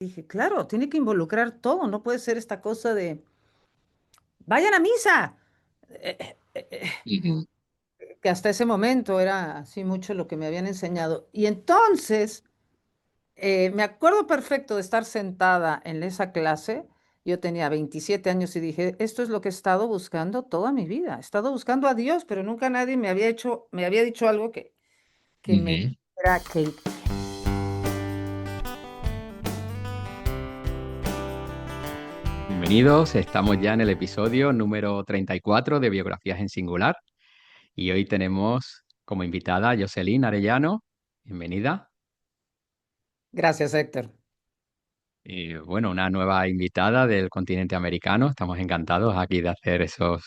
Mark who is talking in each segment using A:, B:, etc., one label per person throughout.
A: Dije, claro, tiene que involucrar todo, no puede ser esta cosa de, vayan a misa,
B: Ujú,
A: que hasta ese momento era así mucho lo que me habían enseñado. Y entonces, me acuerdo perfecto de estar sentada en esa clase. Yo tenía 27 años y dije, esto es lo que he estado buscando toda mi vida. He estado buscando a Dios, pero nunca nadie me había dicho algo que me
B: ujú.
A: era que
B: Bienvenidos, estamos ya en el episodio número 34 de Biografías en Singular y hoy tenemos como invitada a Jocelyn Arellano. Bienvenida.
A: Gracias, Héctor.
B: Y bueno, una nueva invitada del continente americano. Estamos encantados aquí de hacer esos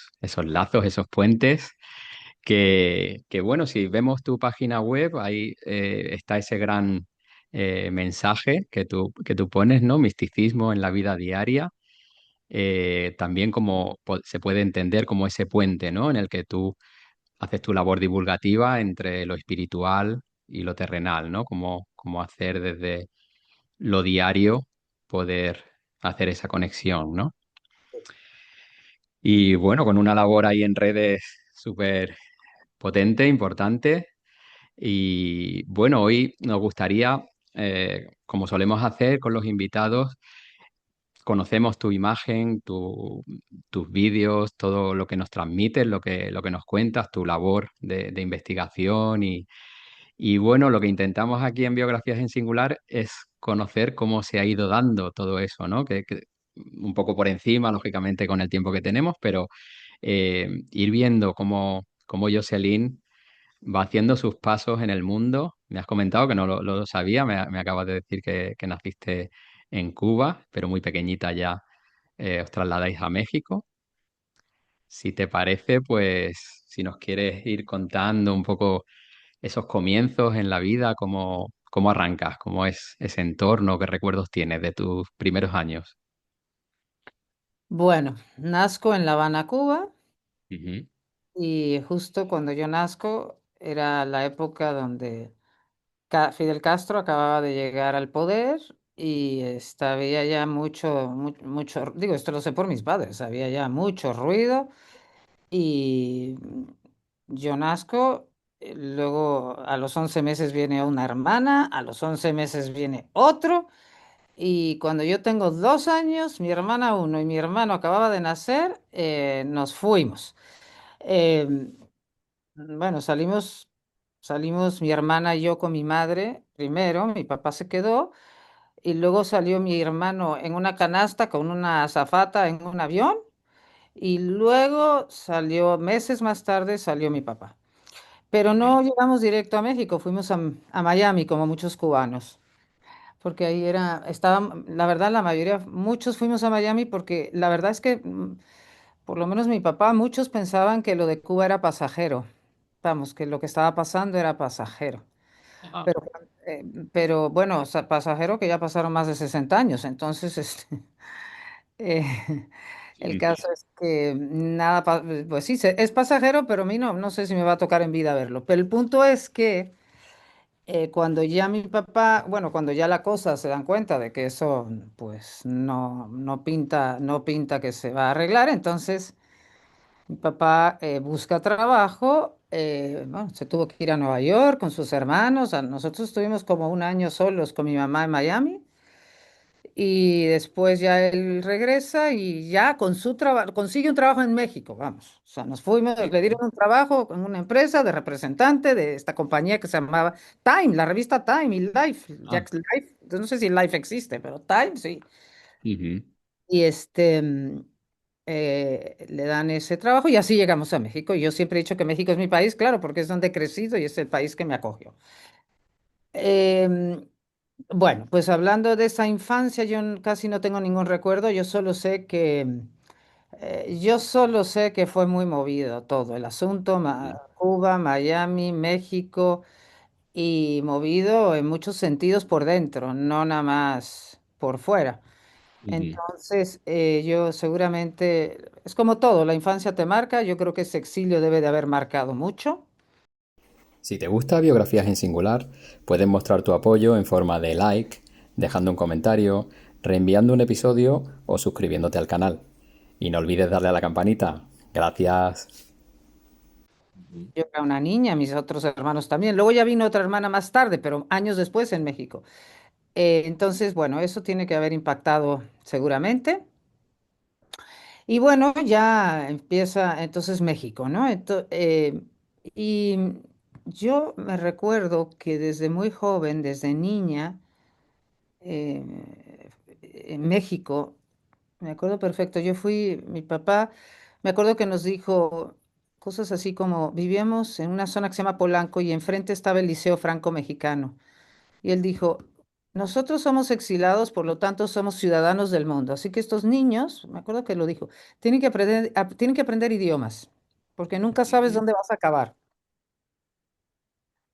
B: lazos, esos puentes. Bueno, si vemos tu página web, ahí está ese gran mensaje que tú pones, ¿no? Misticismo en la vida diaria. También como se puede entender como ese puente, ¿no? En el que tú haces tu labor divulgativa entre lo espiritual y lo terrenal, ¿no? Como hacer desde lo diario poder hacer esa conexión, ¿no? Y bueno, con una labor ahí en redes súper potente, importante. Y bueno, hoy nos gustaría, como solemos hacer con los invitados, conocemos tu imagen, tus vídeos, todo lo que nos transmites, lo que nos cuentas, tu labor de investigación y bueno, lo que intentamos aquí en Biografías en Singular es conocer cómo se ha ido dando todo eso, ¿no? Que un poco por encima, lógicamente, con el tiempo que tenemos, pero ir viendo cómo Jocelyn va haciendo sus pasos en el mundo. Me has comentado que no lo sabía, me acabas de decir que naciste en Cuba, pero muy pequeñita ya os trasladáis a México. Si te parece, pues si nos quieres ir contando un poco esos comienzos en la vida, cómo arrancas, cómo es ese entorno, qué recuerdos tienes de tus primeros años.
A: Bueno, nazco en La Habana, Cuba,
B: Ujú.
A: y justo cuando yo nazco era la época donde Fidel Castro acababa de llegar al poder y había ya mucho, digo, esto lo sé por mis padres, había ya mucho ruido y yo nazco, luego a los 11 meses viene una hermana, a los 11 meses viene otro. Y cuando yo tengo 2 años, mi hermana uno y mi hermano acababa de nacer, nos fuimos. Em, bueno, salimos mi hermana y yo con mi madre primero, mi papá se quedó, y luego salió mi hermano en una canasta con una azafata en un avión, y luego salió, meses más tarde, salió mi papá. Pero no llegamos directo a México, fuimos a Miami como muchos cubanos. Porque ahí la verdad, la mayoría, muchos fuimos a Miami porque la verdad es que, por lo menos mi papá, muchos pensaban que lo de Cuba era pasajero. Vamos, que lo que estaba pasando era pasajero.
B: Ah,
A: Pero, eh, pero bueno, o sea, pasajero que ya pasaron más de 60 años. Entonces, eh, el
B: sí,
A: caso es que nada, pues sí, es pasajero, pero a mí no sé si me va a tocar en vida verlo. Pero el punto es que cuando ya mi papá, bueno, cuando ya la cosa se dan cuenta de que eso pues no pinta que se va a arreglar, entonces mi papá busca trabajo, bueno, se tuvo que ir a Nueva York con sus hermanos, nosotros estuvimos como un año solos con mi mamá en Miami. Y después ya él regresa y ya con su trabajo, consigue un trabajo en México, vamos. O sea, nos fuimos,
B: sí.
A: le dieron un trabajo en una empresa de representante de esta compañía que se llamaba Time, la revista Time y Life,
B: Ah,
A: Life, no sé si Life existe, pero Time sí.
B: ujú,
A: Y le dan ese trabajo y así llegamos a México. Y yo siempre he dicho que México es mi país, claro, porque es donde he crecido y es el país que me acogió. Em, Bueno, pues hablando de esa infancia, casi no tengo ningún recuerdo, yo solo sé que fue muy movido todo el asunto,
B: ujú,
A: Cuba, Miami, México, y movido en muchos sentidos por dentro, no nada más por fuera.
B: ujú.
A: Entonces, yo seguramente, es como todo, la infancia te marca, yo creo que ese exilio debe de haber marcado mucho.
B: Si te gusta Biografías en Singular, puedes mostrar tu apoyo en forma de like, dejando un comentario, reenviando un episodio o suscribiéndote al canal. Y no olvides darle a la campanita. Gracias.
A: Yo era una niña, mis otros hermanos también. Luego ya vino otra hermana más tarde, pero años después en México. Entonces, bueno, eso tiene que haber impactado seguramente. Y bueno, ya empieza entonces México, ¿no? Y yo me recuerdo que desde muy joven, desde niña, en México, me acuerdo perfecto, mi papá, me acuerdo que nos dijo cosas así como, vivíamos en una zona que se llama Polanco y enfrente estaba el Liceo Franco Mexicano. Y él dijo, nosotros somos exilados, por lo tanto somos ciudadanos del mundo. Así que estos niños, me acuerdo que lo dijo, tienen que aprender idiomas, porque nunca sabes
B: Ujú.
A: dónde vas a acabar.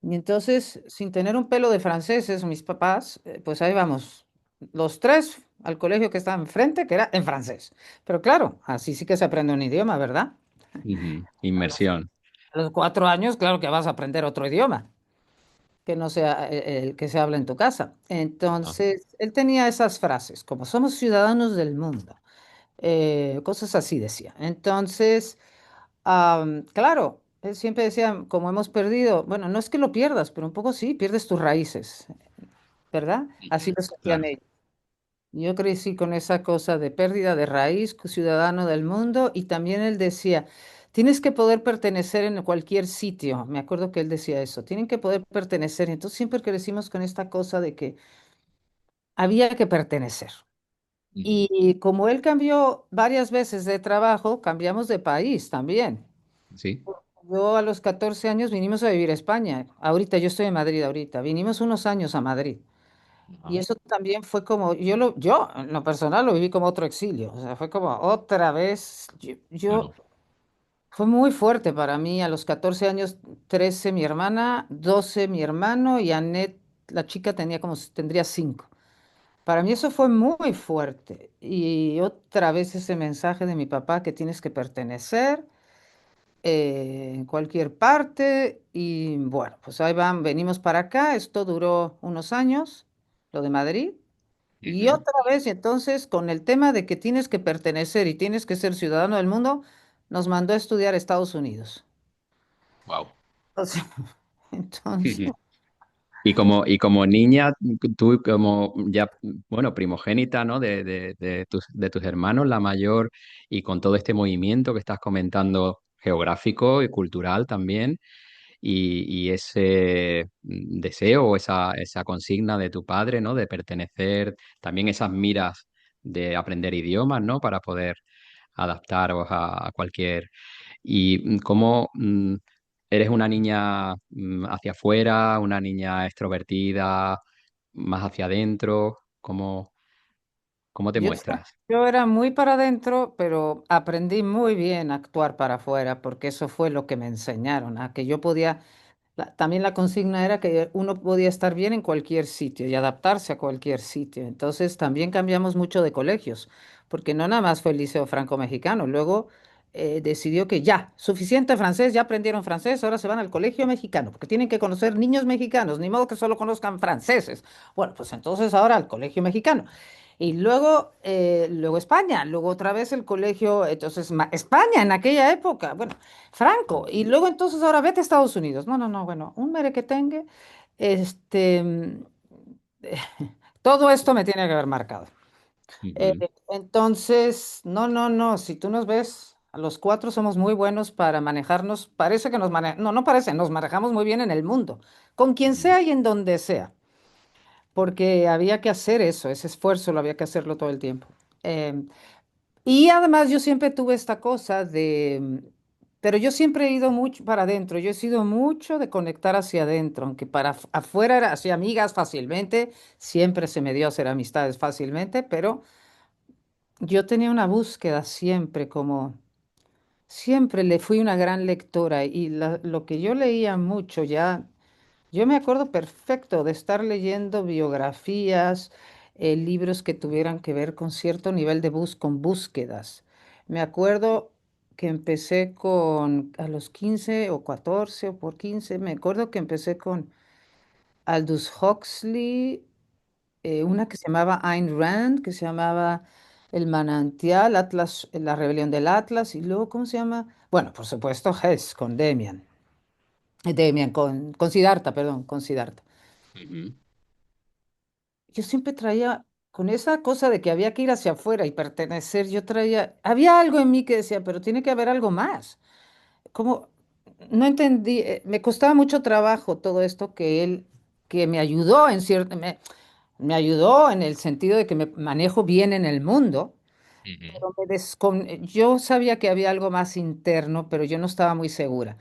A: Y entonces, sin tener un pelo de franceses, mis papás, pues ahí vamos, los tres al colegio que estaba enfrente, que era en francés. Pero claro, así sí que se aprende un idioma, ¿verdad?
B: Ujú.
A: A los,
B: Inmersión.
A: a los 4 años, claro que vas a aprender otro idioma, que no sea el que se habla en tu casa.
B: Ajá.
A: Entonces, él tenía esas frases, como somos ciudadanos del mundo, cosas así decía. Entonces, claro, él siempre decía, como hemos perdido, bueno, no es que lo pierdas, pero un poco sí, pierdes tus raíces, ¿verdad? Así
B: Ujú.
A: lo sentían
B: Claro.
A: ellos. Yo crecí con esa cosa de pérdida de raíz, ciudadano del mundo, y también él decía, tienes que poder pertenecer en cualquier sitio. Me acuerdo que él decía eso, tienen que poder pertenecer. Entonces siempre crecimos con esta cosa de que había que pertenecer.
B: Ujú.
A: Y como él cambió varias veces de trabajo, cambiamos de país también.
B: Sí.
A: Yo a los 14 años vinimos a vivir a España. Ahorita yo estoy en Madrid ahorita. Vinimos unos años a Madrid. Y
B: Ajá.
A: eso también fue como, yo en lo personal lo viví como otro exilio. O sea, fue como otra vez.
B: Claro.
A: Fue muy fuerte para mí. A los 14 años, 13 mi hermana, 12 mi hermano y Annette, la chica tendría 5. Para mí eso fue muy fuerte. Y otra vez ese mensaje de mi papá que tienes que pertenecer en cualquier parte. Y bueno, pues ahí van, venimos para acá. Esto duró unos años, lo de Madrid. Y
B: Ujú.
A: otra vez, y entonces, con el tema de que tienes que pertenecer y tienes que ser ciudadano del mundo, nos mandó a estudiar a Estados Unidos.
B: Wow.
A: O sea, entonces,
B: Y como niña, tú como ya, bueno, primogénita, ¿no? De tus hermanos, la mayor, y con todo este movimiento que estás comentando, geográfico y cultural también, y ese deseo o esa consigna de tu padre, ¿no? De pertenecer, también esas miras de aprender idiomas, ¿no? Para poder adaptaros a cualquier. ¿Y cómo eres una niña hacia afuera, una niña extrovertida, más hacia adentro? ¿Cómo te
A: yo,
B: muestras?
A: yo era muy para adentro, pero aprendí muy bien a actuar para afuera, porque eso fue lo que me enseñaron, a que yo podía. También la consigna era que uno podía estar bien en cualquier sitio y adaptarse a cualquier sitio. Entonces también cambiamos mucho de colegios, porque no nada más fue el Liceo Franco-Mexicano. Luego decidió que ya, suficiente francés, ya aprendieron francés, ahora se van al colegio mexicano, porque tienen que conocer niños mexicanos, ni modo que solo conozcan franceses. Bueno, pues entonces ahora al colegio mexicano. Y luego España, luego otra vez el colegio, entonces España en aquella época, bueno, Franco, y luego entonces ahora vete a Estados Unidos. No, no, no, bueno, un merequetengue, este, todo esto me tiene que haber marcado. Eh,
B: Ujú.
A: entonces, no, no, no, si tú nos ves, a los cuatro somos muy buenos para manejarnos, parece que no, no parece, nos manejamos muy bien en el mundo, con quien
B: Ujú.
A: sea y en donde sea, porque había que hacer eso, ese esfuerzo lo había que hacerlo todo el tiempo. Em, Y además yo siempre tuve esta cosa pero yo siempre he ido mucho para adentro, yo he sido mucho de conectar hacia adentro, aunque para afuera hacía amigas fácilmente, siempre se me dio hacer amistades fácilmente, pero yo tenía una búsqueda siempre, como siempre le fui una gran lectora y lo que yo leía mucho ya. Yo me acuerdo perfecto de estar leyendo biografías, libros que tuvieran que ver con cierto nivel con búsquedas. Me acuerdo que empecé a los 15 o 14 o por 15, me acuerdo que empecé con Aldous Huxley, una que se llamaba Ayn Rand, que se llamaba El manantial, Atlas, La rebelión del Atlas, y luego, ¿cómo se llama? Bueno, por supuesto, Hess, con Demian. Demian, con Siddhartha, perdón, con Siddhartha.
B: Ujú,
A: Yo siempre traía, con esa cosa de que había que ir hacia afuera y pertenecer, yo traía, había algo en mí que decía, pero tiene que haber algo más. Como, no entendí, me costaba mucho trabajo todo esto que él, que me ayudó en cierto, me ayudó en el sentido de que me manejo bien en el mundo,
B: ujú,
A: pero yo sabía que había algo más interno, pero yo no estaba muy segura.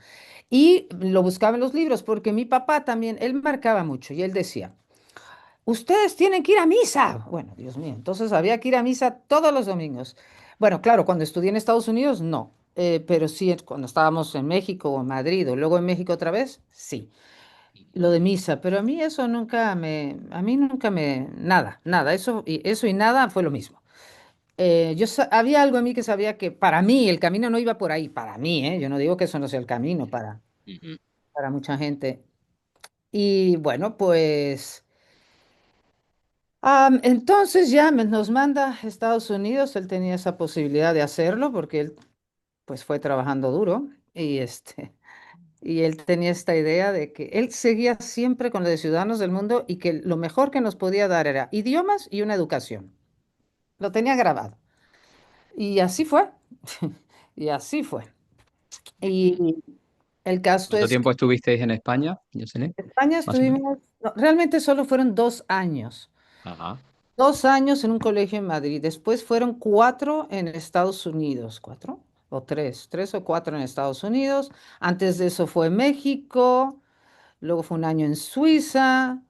A: Y lo buscaba en los libros, porque mi papá también, él marcaba mucho y él decía, ustedes tienen que ir a misa. Bueno, Dios mío, entonces había que ir a misa todos los domingos. Bueno, claro, cuando estudié en Estados Unidos, no. Pero sí, cuando estábamos en México o en Madrid o luego en México otra vez, sí. Lo de misa, pero a mí eso a mí nunca me, nada, nada, eso y nada fue lo mismo. Había algo en mí que sabía que para mí el camino no iba por ahí, para mí, ¿eh? Yo no digo que eso no sea el camino
B: ujú,
A: para mucha gente. Y bueno, pues entonces ya nos manda a Estados Unidos, él tenía esa posibilidad de hacerlo porque él pues fue trabajando duro y y él tenía esta idea de que él seguía siempre con lo de Ciudadanos del Mundo y que lo mejor que nos podía dar era idiomas y una educación. Lo tenía grabado. Y así fue. Y así fue.
B: ujú.
A: Y el caso
B: ¿Cuánto
A: es que
B: tiempo estuvisteis en España, Yosene?
A: en España
B: Más o menos.
A: estuvimos, no, realmente solo fueron 2 años.
B: Ajá.
A: 2 años en un colegio en Madrid. Después fueron 4 en Estados Unidos. ¿4? O tres o cuatro en Estados Unidos. Antes de eso fue México. Luego fue un año en Suiza.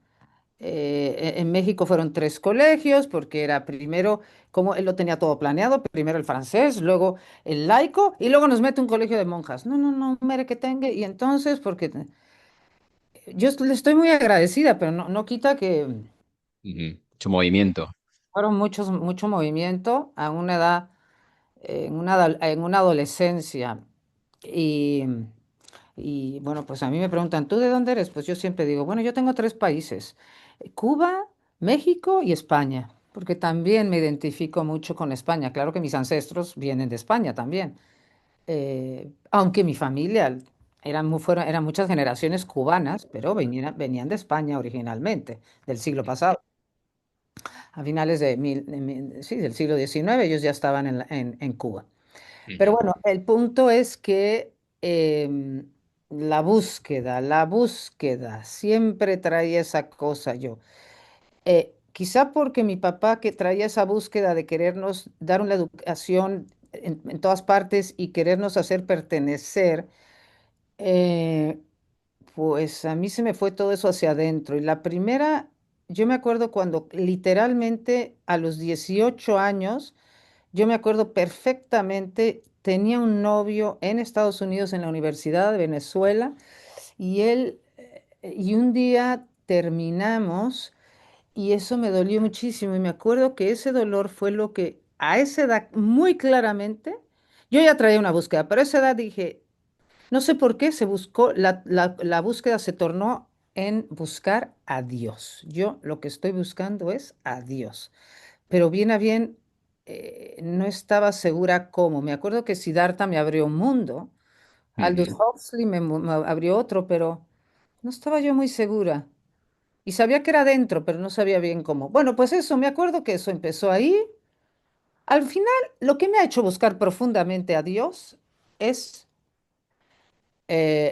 A: En México fueron 3 colegios porque era primero, como él lo tenía todo planeado, primero el francés, luego el laico y luego nos mete un colegio de monjas. No, no, no, mere que tenga. Y entonces, porque yo le estoy muy agradecida, pero no, no quita que
B: Ujú. Mucho movimiento.
A: fueron mucho movimiento a una edad, en una adolescencia. Y, y bueno, pues a mí me preguntan, ¿tú de dónde eres? Pues yo siempre digo, bueno, yo tengo 3 países, Cuba, México y España, porque también me identifico mucho con España. Claro que mis ancestros vienen de España también, aunque mi familia eran muchas generaciones cubanas, pero venían de España originalmente, del siglo pasado. A finales sí, del siglo XIX ellos ya estaban en Cuba. Pero
B: Ujú,
A: bueno, el punto es que la búsqueda, siempre traía esa cosa yo. Quizá porque mi papá que traía esa búsqueda de querernos dar una educación en todas partes y querernos hacer pertenecer, eh, pues a mí se me fue todo eso hacia adentro. Y la primera, yo me acuerdo cuando literalmente a los 18 años, yo me acuerdo perfectamente, tenía un novio en Estados Unidos, en la Universidad de Venezuela, y un día terminamos y eso me dolió muchísimo. Y me acuerdo que ese dolor fue lo que a esa edad, muy claramente, yo ya traía una búsqueda, pero a esa edad dije, no sé por qué se buscó, la búsqueda se tornó en buscar a Dios. Yo lo que estoy buscando es a Dios, pero bien a bien no estaba segura cómo. Me acuerdo que Siddhartha me abrió un mundo, Aldous
B: ujú,
A: Huxley me abrió otro, pero no estaba yo muy segura. Y sabía que era dentro, pero no sabía bien cómo. Bueno, pues eso, me acuerdo que eso empezó ahí. Al final, lo que me ha hecho buscar profundamente a Dios es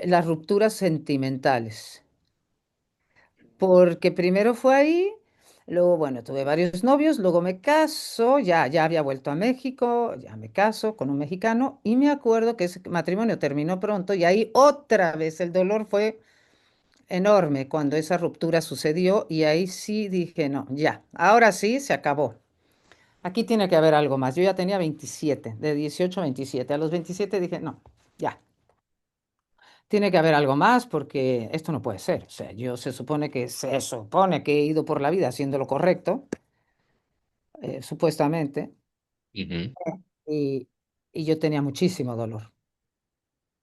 A: las rupturas sentimentales. Porque primero fue ahí, luego, bueno, tuve varios novios, luego me caso, ya había vuelto a México, ya me caso con un mexicano y me acuerdo que ese matrimonio terminó pronto y ahí otra vez el dolor fue enorme cuando esa ruptura sucedió y ahí sí dije, no, ya, ahora sí se acabó. Aquí tiene que haber algo más. Yo ya tenía 27, de 18 a 27. A los 27 dije, no, ya, tiene que haber algo más porque esto no puede ser. O sea, se supone que he ido por la vida haciendo lo correcto, supuestamente,
B: ujú,
A: y, y yo tenía muchísimo dolor.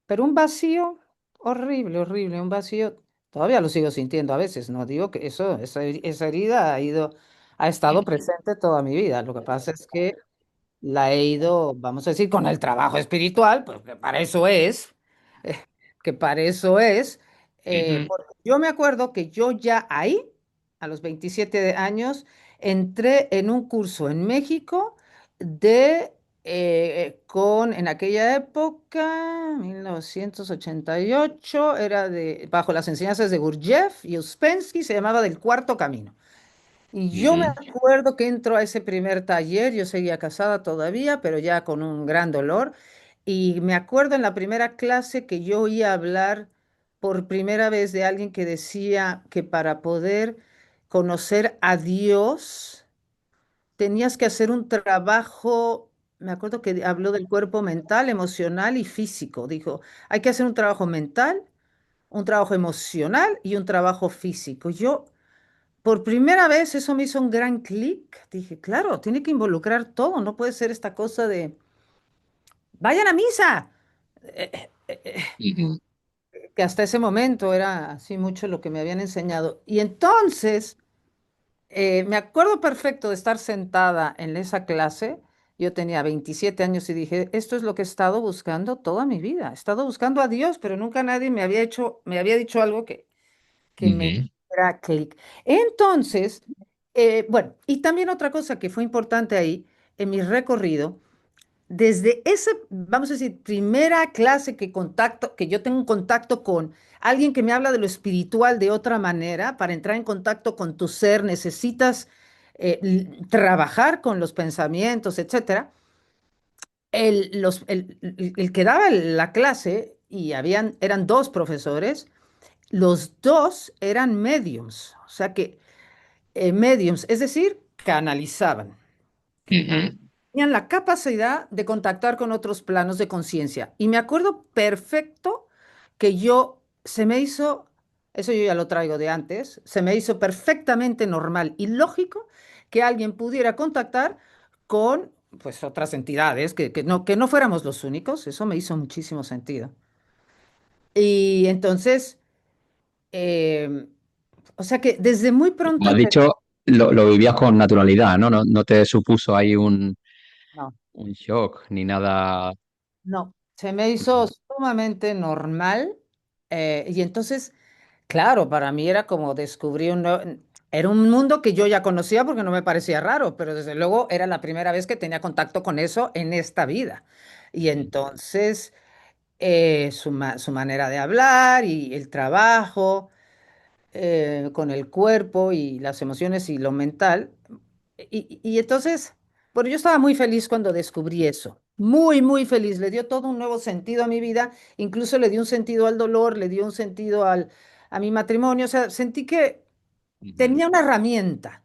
A: Pero un vacío horrible, horrible, un vacío, todavía lo sigo sintiendo a veces, no digo que esa herida ha ido. ha estado presente toda mi vida. Lo que pasa es que la he ido, vamos a decir, con el trabajo espiritual, pues que para eso es, eh, que para eso es.
B: Ujú,
A: Porque yo me acuerdo que yo ya ahí, a los 27 años, entré en un curso en México de, en aquella época, 1988, era bajo las enseñanzas de Gurdjieff y Uspensky, se llamaba Del Cuarto Camino. Y yo me
B: ujú,
A: acuerdo que entro a ese primer taller, yo seguía casada todavía, pero ya con un gran dolor. Y me acuerdo en la primera clase que yo oía hablar por primera vez de alguien que decía que para poder conocer a Dios tenías que hacer un trabajo, me acuerdo que habló del cuerpo mental, emocional y físico. Dijo, hay que hacer un trabajo mental, un trabajo emocional y un trabajo físico. Yo por primera vez eso me hizo un gran clic. Dije, claro, tiene que involucrar todo, no puede ser esta cosa de, vayan a misa,
B: ujú,
A: que hasta ese momento era así mucho lo que me habían enseñado. Y entonces, me acuerdo perfecto de estar sentada en esa clase. Yo tenía 27 años y dije, esto es lo que he estado buscando toda mi vida. He estado buscando a Dios, pero nunca nadie me había dicho algo que me
B: ujú.
A: hiciera clic. Entonces, bueno, y también otra cosa que fue importante ahí en mi recorrido, desde esa, vamos a decir, primera clase que yo tengo un contacto con alguien que me habla de lo espiritual de otra manera, para entrar en contacto con tu ser necesitas trabajar con los pensamientos, etcétera. El que daba la clase, y eran dos profesores, los dos eran mediums, o sea que mediums, es decir, canalizaban,
B: Ujú,
A: tenían la capacidad de contactar con otros planos de conciencia. Y me acuerdo perfecto que se me hizo, eso yo ya lo traigo de antes, se me hizo perfectamente normal y lógico que alguien pudiera contactar con pues otras entidades, que no fuéramos los únicos, eso me hizo muchísimo sentido. Y entonces, eh, o sea que desde muy pronto
B: Como has
A: empecé.
B: dicho, lo vivías con naturalidad, ¿no? No, no te supuso ahí
A: No,
B: un shock ni nada.
A: no, se me hizo
B: Ujú,
A: sumamente normal. Y entonces, claro, para mí era como descubrir era un mundo que yo ya conocía porque no me parecía raro, pero desde luego era la primera vez que tenía contacto con eso en esta vida. Y
B: ujú.
A: entonces, su manera de hablar y el trabajo con el cuerpo y las emociones y lo mental. Y entonces, bueno, yo estaba muy feliz cuando descubrí eso. Muy, muy feliz. Le dio todo un nuevo sentido a mi vida. Incluso le dio un sentido al dolor, le dio un sentido a mi matrimonio. O sea, sentí que
B: Ujú.
A: tenía una herramienta.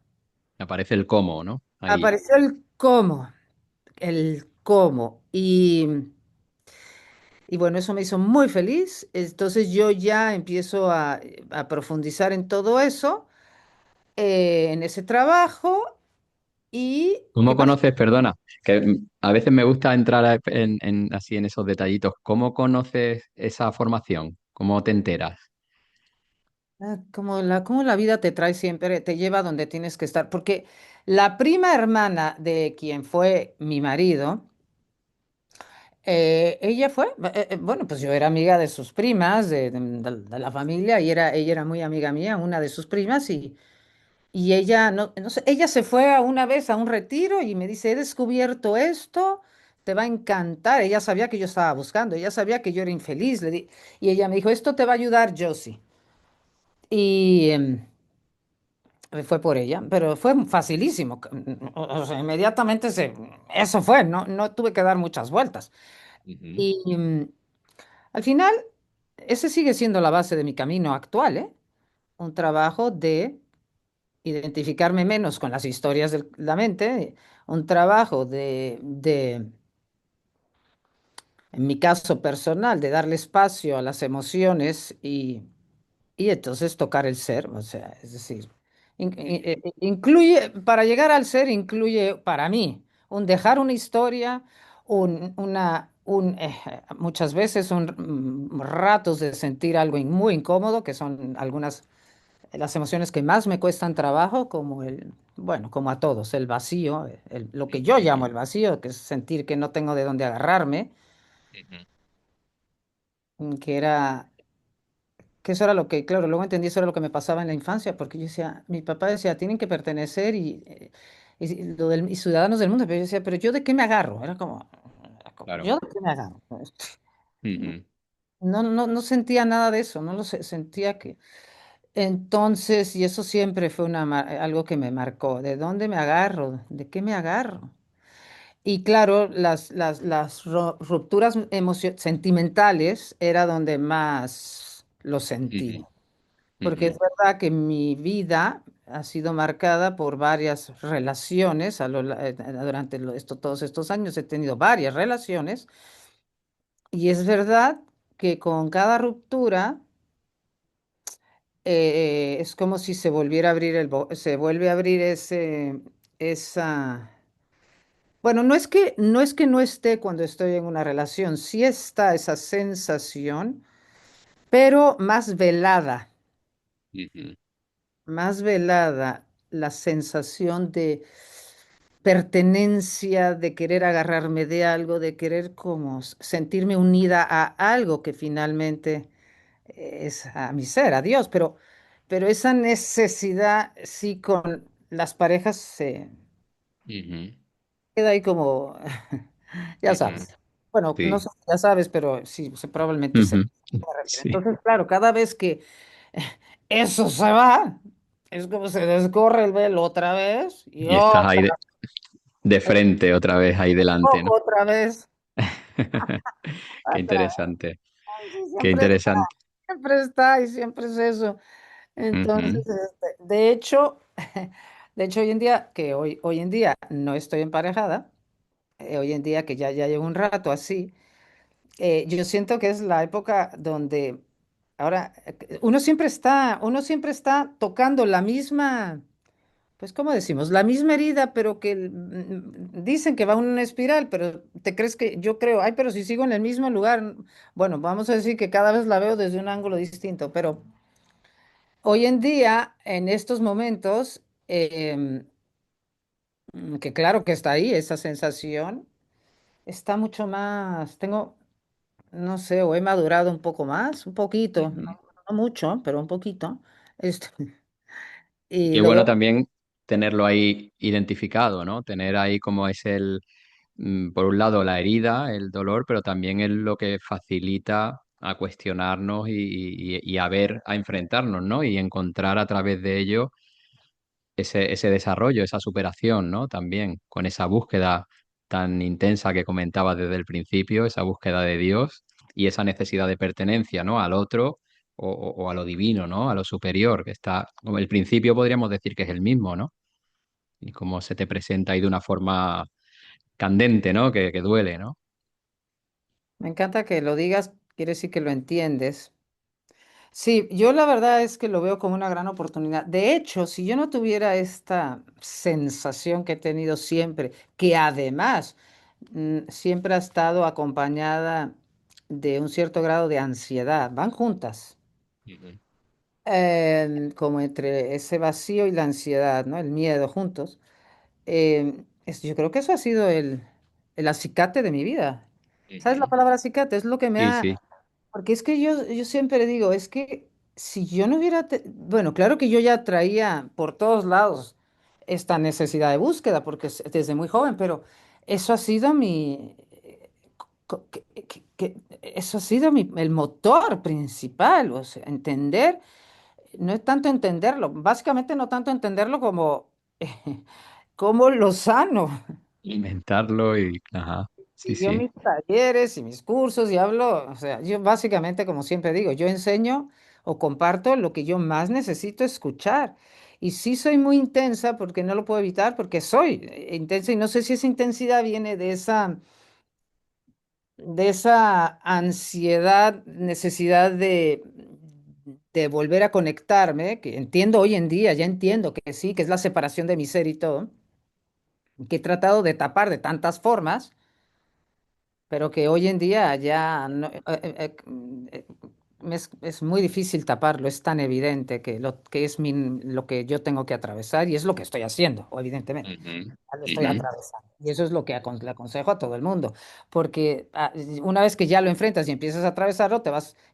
B: Aparece el cómo, ¿no? Ahí.
A: Apareció el cómo, el cómo. Y bueno, eso me hizo muy feliz. Entonces yo ya empiezo a profundizar en todo eso, en ese trabajo. ¿Y qué
B: ¿Cómo
A: pasa?
B: conoces, perdona, que a veces me gusta entrar así en esos detallitos? ¿Cómo conoces esa formación? ¿Cómo te enteras?
A: Cómo la vida te trae siempre, te lleva donde tienes que estar. Porque la prima hermana de quien fue mi marido, ella fue, bueno, pues yo era amiga de sus primas, de la familia, y ella era muy amiga mía, una de sus primas, y ella, no sé, ella se fue una vez a un retiro y me dice, he descubierto esto, te va a encantar. Ella sabía que yo estaba buscando, ella sabía que yo era infeliz, y ella me dijo, esto te va a ayudar, Josie. Y fue por ella, pero fue facilísimo. O sea, inmediatamente eso fue, no tuve que dar muchas vueltas.
B: Ujú.
A: Y al final, ese sigue siendo la base de mi camino actual, ¿eh? Un trabajo de identificarme menos con las historias de la mente, un trabajo en mi caso personal, de darle espacio a las emociones y entonces tocar el ser, o sea, es decir, incluye, para llegar al ser, incluye para mí un dejar una historia, muchas veces son ratos de sentir algo muy incómodo, que son algunas las emociones que más me cuestan trabajo, como bueno, como a todos, el vacío, lo que yo llamo
B: Ujú,
A: el vacío, que es sentir que no tengo de dónde agarrarme,
B: ujú,
A: que era, que eso era lo que, claro, luego entendí eso era lo que me pasaba en la infancia, porque yo decía, mi papá decía, tienen que pertenecer y ciudadanos del mundo, pero yo decía, pero ¿yo de qué me agarro? Era como,
B: claro.
A: ¿yo de qué me agarro?
B: Ujú,
A: No sentía nada de eso, no lo sentía que... Entonces, y eso siempre fue algo que me marcó, ¿de dónde me agarro? ¿De qué me agarro? Y claro, las rupturas sentimentales era donde más lo
B: ujú,
A: sentí, porque es
B: ujú,
A: verdad que mi vida ha sido marcada por varias relaciones, durante todos estos años he tenido varias relaciones, y es verdad que con cada ruptura es como si se volviera a abrir se vuelve a abrir esa... Bueno, no es que no esté cuando estoy en una relación, sí está esa sensación, pero
B: ujú,
A: más velada la sensación de pertenencia, de querer agarrarme de algo, de querer como sentirme unida a algo que finalmente es a mi ser, a Dios, pero esa necesidad sí con las parejas se
B: ujú,
A: queda ahí como, ya
B: ujú.
A: sabes. Bueno, no
B: Sí.
A: sé si ya sabes, pero sí, probablemente se
B: Ujú,
A: va a referir.
B: sí.
A: Entonces, claro, cada vez que eso se va, es como se descorre el velo otra vez y
B: Y estás ahí de
A: el
B: frente otra vez ahí delante, ¿no?
A: poco otra vez
B: Qué
A: atrás.
B: interesante,
A: Ay, sí,
B: qué
A: siempre está,
B: interesante.
A: siempre está y siempre es eso. Entonces,
B: Ujú,
A: de hecho, de hecho hoy en día, hoy en día no estoy emparejada, hoy en día que ya llevo un rato así, yo siento que es la época donde ahora uno siempre está tocando la misma, pues ¿cómo decimos? La misma herida, pero que dicen que va en una espiral, pero te crees que yo creo, ay, pero si sigo en el mismo lugar, bueno, vamos a decir que cada vez la veo desde un ángulo distinto, pero hoy en día, en estos momentos, que claro que está ahí esa sensación, está mucho más, no sé, o he madurado un poco más, un poquito,
B: ujú.
A: no mucho, pero un poquito, este,
B: Y
A: y
B: qué
A: lo
B: bueno
A: veo,
B: también tenerlo ahí identificado, ¿no? Tener ahí como es por un lado, la herida, el dolor, pero también es lo que facilita a cuestionarnos y a ver, a enfrentarnos, ¿no? Y encontrar a través de ello ese desarrollo, esa superación, ¿no? También con esa búsqueda tan intensa que comentaba desde el principio, esa búsqueda de Dios y esa necesidad de pertenencia, ¿no? Al otro o a lo divino, ¿no? A lo superior, que está, como el principio podríamos decir que es el mismo, ¿no? Y cómo se te presenta ahí de una forma candente, ¿no? Que duele, ¿no?
A: me encanta que lo digas, quiere decir que lo entiendes. Sí, yo la verdad es que lo veo como una gran oportunidad. De hecho, si yo no tuviera esta sensación que he tenido siempre, que además siempre ha estado acompañada de un cierto grado de ansiedad, van juntas,
B: Ujú,
A: como entre ese vacío y la ansiedad, ¿no? El miedo juntos. Yo creo que eso ha sido el acicate de mi vida. ¿Sabes la
B: ujú.
A: palabra acicate? Es lo que me
B: Sí,
A: ha...
B: sí.
A: Porque es que yo siempre digo, es que si yo no hubiera... Bueno, claro que yo ya traía por todos lados esta necesidad de búsqueda, porque desde muy joven, pero eso ha sido eso ha sido el motor principal, o sea, entender, no es tanto entenderlo, básicamente no tanto entenderlo como, como lo sano.
B: Inventarlo y... Ajá. Sí,
A: Y yo
B: sí.
A: mis talleres y mis cursos y hablo, o sea, yo básicamente, como siempre digo, yo enseño o comparto lo que yo más necesito escuchar. Y sí soy muy intensa porque no lo puedo evitar, porque soy intensa y no sé si esa intensidad viene de esa ansiedad, necesidad de volver a conectarme, que entiendo hoy en día, ya entiendo que sí, que es la separación de mi ser y todo, que he tratado de tapar de tantas formas pero que hoy en día ya no, es muy difícil taparlo, es tan evidente que lo que es lo que yo tengo que atravesar y es lo que estoy haciendo, evidentemente.
B: Ujú,
A: Lo estoy
B: ujú,
A: atravesando. Y eso es lo que le aconsejo a todo el mundo, porque una vez que ya lo enfrentas y empiezas a atravesarlo,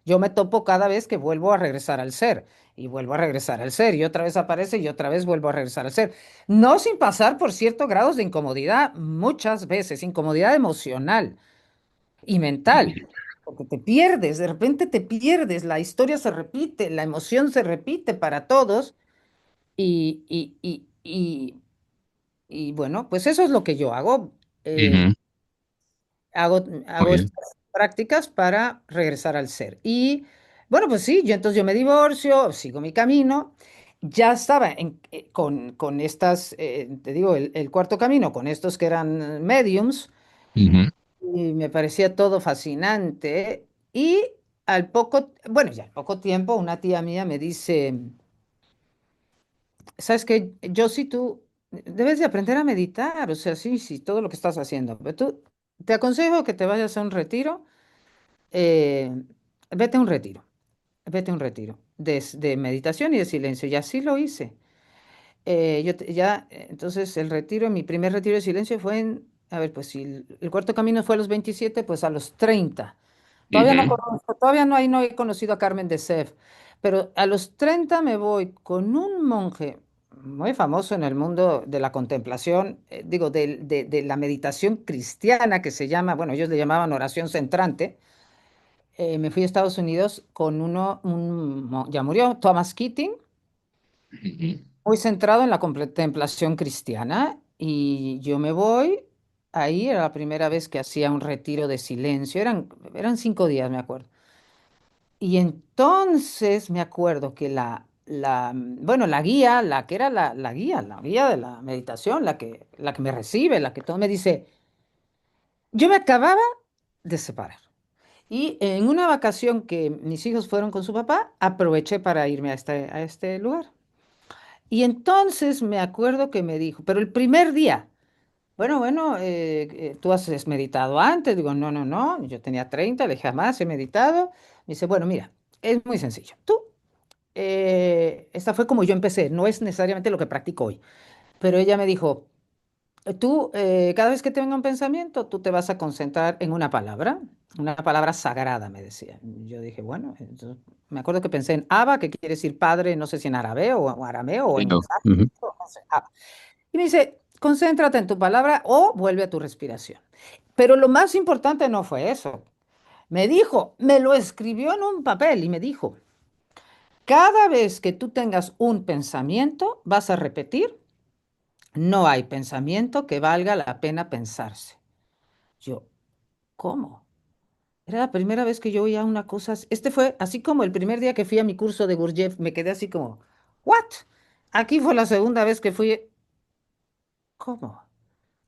A: yo me topo cada vez que vuelvo a regresar al ser y vuelvo a regresar al ser y otra vez aparece y otra vez vuelvo a regresar al ser. No sin pasar por ciertos grados de incomodidad, muchas veces, incomodidad emocional y mental.
B: ujú,
A: Porque te pierdes, de repente te pierdes, la historia se repite, la emoción se repite para todos y bueno, pues eso es lo que yo hago. Eh,
B: ujú.
A: hago
B: Muy bien.
A: estas prácticas para regresar al ser. Y bueno, pues sí, entonces yo me divorcio, sigo mi camino. Ya estaba con estas, te digo, el cuarto camino, con estos que eran mediums,
B: Ujú,
A: y me parecía todo fascinante. Y bueno, ya al poco tiempo, una tía mía me dice, sabes que yo sí tú debes de aprender a meditar, o sea, sí, sí, todo lo que estás haciendo, pero tú te aconsejo que te vayas a un retiro, eh, vete a un retiro, vete a un retiro de meditación y de silencio, y así lo hice. Entonces el retiro, mi primer retiro de silencio fue a ver, pues si el cuarto camino fue a los 27 pues a los 30. Todavía no
B: ujú,
A: conozco, todavía no, ahí no he conocido a Carmen de Sef, pero a los 30 me voy con un monje muy famoso en el mundo de la contemplación, digo, de la meditación cristiana que se llama, bueno, ellos le llamaban oración centrante. Me fui a Estados Unidos con ya murió, Thomas Keating,
B: ujú,
A: muy centrado en la contemplación cristiana, y yo me voy. Ahí era la primera vez que hacía un retiro de silencio, eran 5 días, me acuerdo. Y entonces me acuerdo que bueno, la guía, la que era la guía de la meditación, la que me recibe, la que todo me dice, yo me acababa de separar. Y en una vacación que mis hijos fueron con su papá, aproveché para irme a este lugar. Y entonces me acuerdo que me dijo, pero el primer día, bueno, ¿tú has meditado antes? Digo, no, no, no, yo tenía 30, le dije, jamás he meditado. Me dice, bueno, mira, es muy sencillo. Esta fue como yo empecé, no es necesariamente lo que practico hoy, pero ella me dijo, cada vez que te venga un pensamiento, tú te vas a concentrar en una palabra sagrada, me decía. Yo dije, bueno, entonces, me acuerdo que pensé en Abba, que quiere decir padre, no sé si en árabe o arameo o en
B: entiendo. Ujú,
A: sánscrito, no sé, Abba. Y me dice, concéntrate en tu palabra o vuelve a tu respiración. Pero lo más importante no fue eso. Me dijo, me lo escribió en un papel y me dijo, cada vez que tú tengas un pensamiento, vas a repetir, no hay pensamiento que valga la pena pensarse. Yo, ¿cómo? Era la primera vez que yo oía una cosa. Este fue así como el primer día que fui a mi curso de Gurdjieff, me quedé así como, ¿what? Aquí fue la segunda vez que fui. ¿Cómo?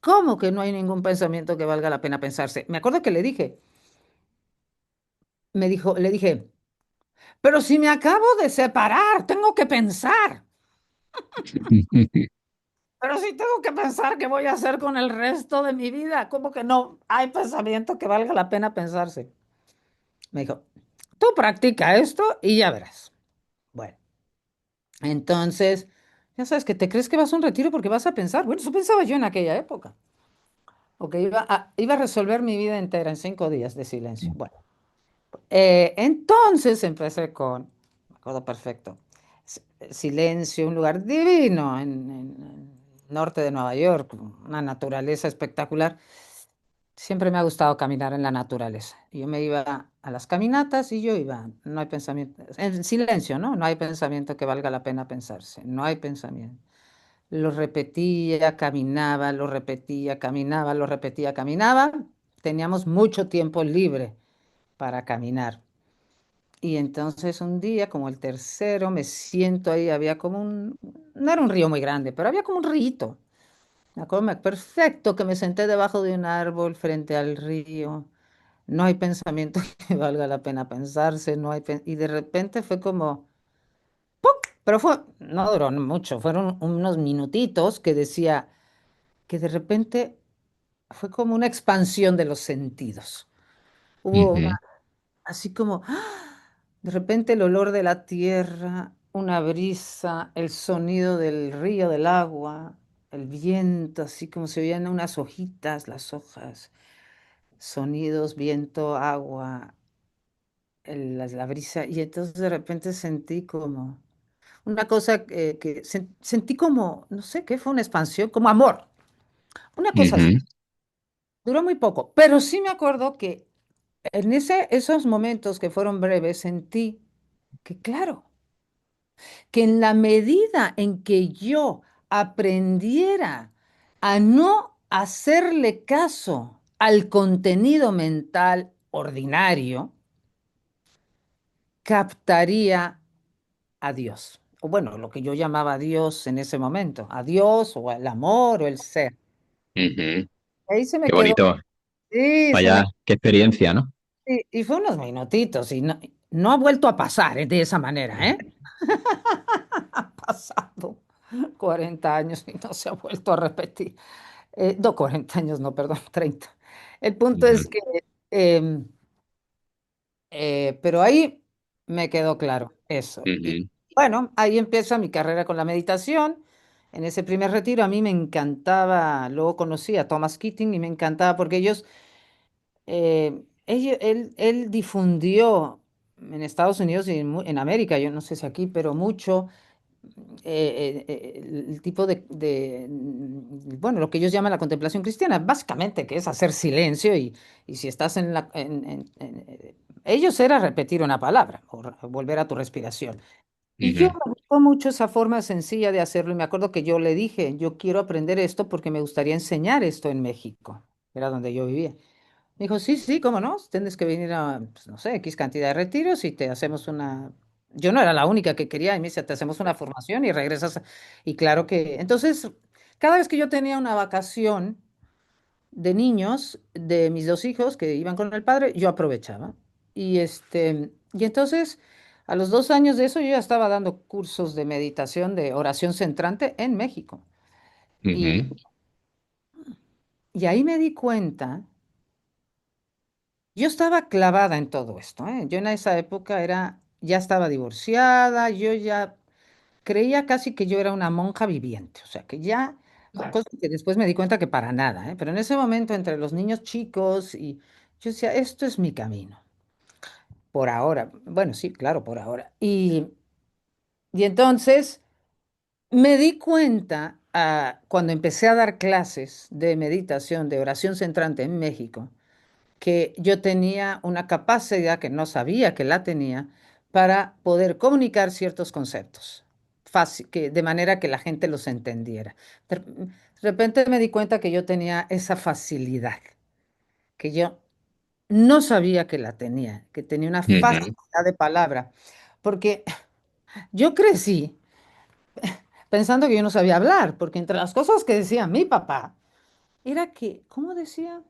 A: ¿Cómo que no hay ningún pensamiento que valga la pena pensarse? Me acuerdo que le dije, le dije, pero si me acabo de separar, tengo que pensar. Pero si tengo que pensar qué voy a hacer con el resto de mi vida, ¿cómo que no hay pensamiento que valga la pena pensarse? Me dijo, tú practica esto y ya verás. Bueno, entonces, ya sabes que te crees que vas a un retiro porque vas a pensar. Bueno, eso pensaba yo en aquella época. O que iba a resolver mi vida entera en 5 días de silencio. Bueno, entonces empecé me acuerdo perfecto, Silencio, un lugar divino en el norte de Nueva York, una naturaleza espectacular. Siempre me ha gustado caminar en la naturaleza. Yo me iba a las caminatas y yo iba, no hay pensamiento, en silencio, ¿no? No hay pensamiento que valga la pena pensarse, no hay pensamiento. Lo repetía, caminaba, lo repetía, caminaba, lo repetía, caminaba. Teníamos mucho tiempo libre para caminar. Y entonces un día, como el tercero, me siento ahí, había como no era un río muy grande, pero había como un río. Me acuerdo perfecto que me senté debajo de un árbol frente al río. No hay pensamiento que valga la pena pensarse, y de repente fue como, pero no duró mucho, fueron unos minutitos que decía que de repente fue como una expansión de los sentidos. Hubo
B: ujú,
A: así como, ¡ah! De repente el olor de la tierra, una brisa, el sonido del río, del agua, el viento, así como se oían unas hojitas, las hojas, sonidos, viento, agua, la brisa. Y entonces de repente sentí como una cosa sentí como, no sé qué, fue una expansión, como amor, una cosa así.
B: Ujú,
A: Duró muy poco, pero sí me acuerdo que en esos momentos que fueron breves sentí que, claro, que en la medida en que yo aprendiera a no hacerle caso al contenido mental ordinario, captaría a Dios. O bueno, lo que yo llamaba Dios en ese momento, a Dios o el amor o el ser.
B: ujú.
A: Ahí se me
B: Qué
A: quedó.
B: bonito.
A: Sí,
B: Vaya, qué experiencia, ¿no?
A: y fue unos minutitos y no, no ha vuelto a pasar de esa manera, ¿eh? Ha pasado 40 años y no se ha vuelto a repetir. No, 40 años, no, perdón, 30. El punto
B: Ujú,
A: es que, em, pero ahí me quedó claro eso. Y
B: ujú,
A: bueno, ahí empieza mi carrera con la meditación. En ese primer retiro a mí me encantaba, luego conocí a Thomas Keating y me encantaba porque él difundió en Estados Unidos y en América, yo no sé si aquí, pero mucho el tipo bueno, lo que ellos llaman la contemplación cristiana, básicamente, que es hacer silencio y si estás ellos era repetir una palabra o volver a tu respiración. Y yo
B: ujú,
A: me gustó mucho esa forma sencilla de hacerlo y me acuerdo que yo le dije, yo quiero aprender esto porque me gustaría enseñar esto en México, era donde yo vivía. Me dijo, sí, sí, cómo no, tienes que venir a, pues, no sé, X cantidad de retiros y te hacemos una... Yo no era la única que quería, y me dice, te hacemos una formación y regresas. Y claro que... Entonces, cada vez que yo tenía una vacación de niños, de mis dos hijos que iban con el padre, yo aprovechaba. Y entonces, a los 2 años de eso, yo ya estaba dando cursos de meditación, de oración centrante en México. Y,
B: ujú,
A: y ahí me di cuenta. Yo estaba clavada en todo esto, ¿eh? Yo en esa época ya estaba divorciada, yo ya creía casi que yo era una monja viviente, o sea, que ya, cosa que después me di cuenta que para nada, ¿eh? Pero en ese momento entre los niños chicos y yo decía, esto es mi camino, por ahora, bueno, sí, claro, por ahora. Y entonces me di cuenta cuando empecé a dar clases de meditación, de oración centrante en México, que yo tenía una capacidad que no sabía que la tenía para poder comunicar ciertos conceptos, fácil, de manera que la gente los entendiera. De repente me di cuenta que yo tenía esa facilidad, que yo no sabía que la tenía, que tenía una
B: ujú,
A: facilidad de palabra, porque yo crecí pensando que yo no sabía hablar, porque entre las cosas que decía mi papá, era que, ¿cómo decía?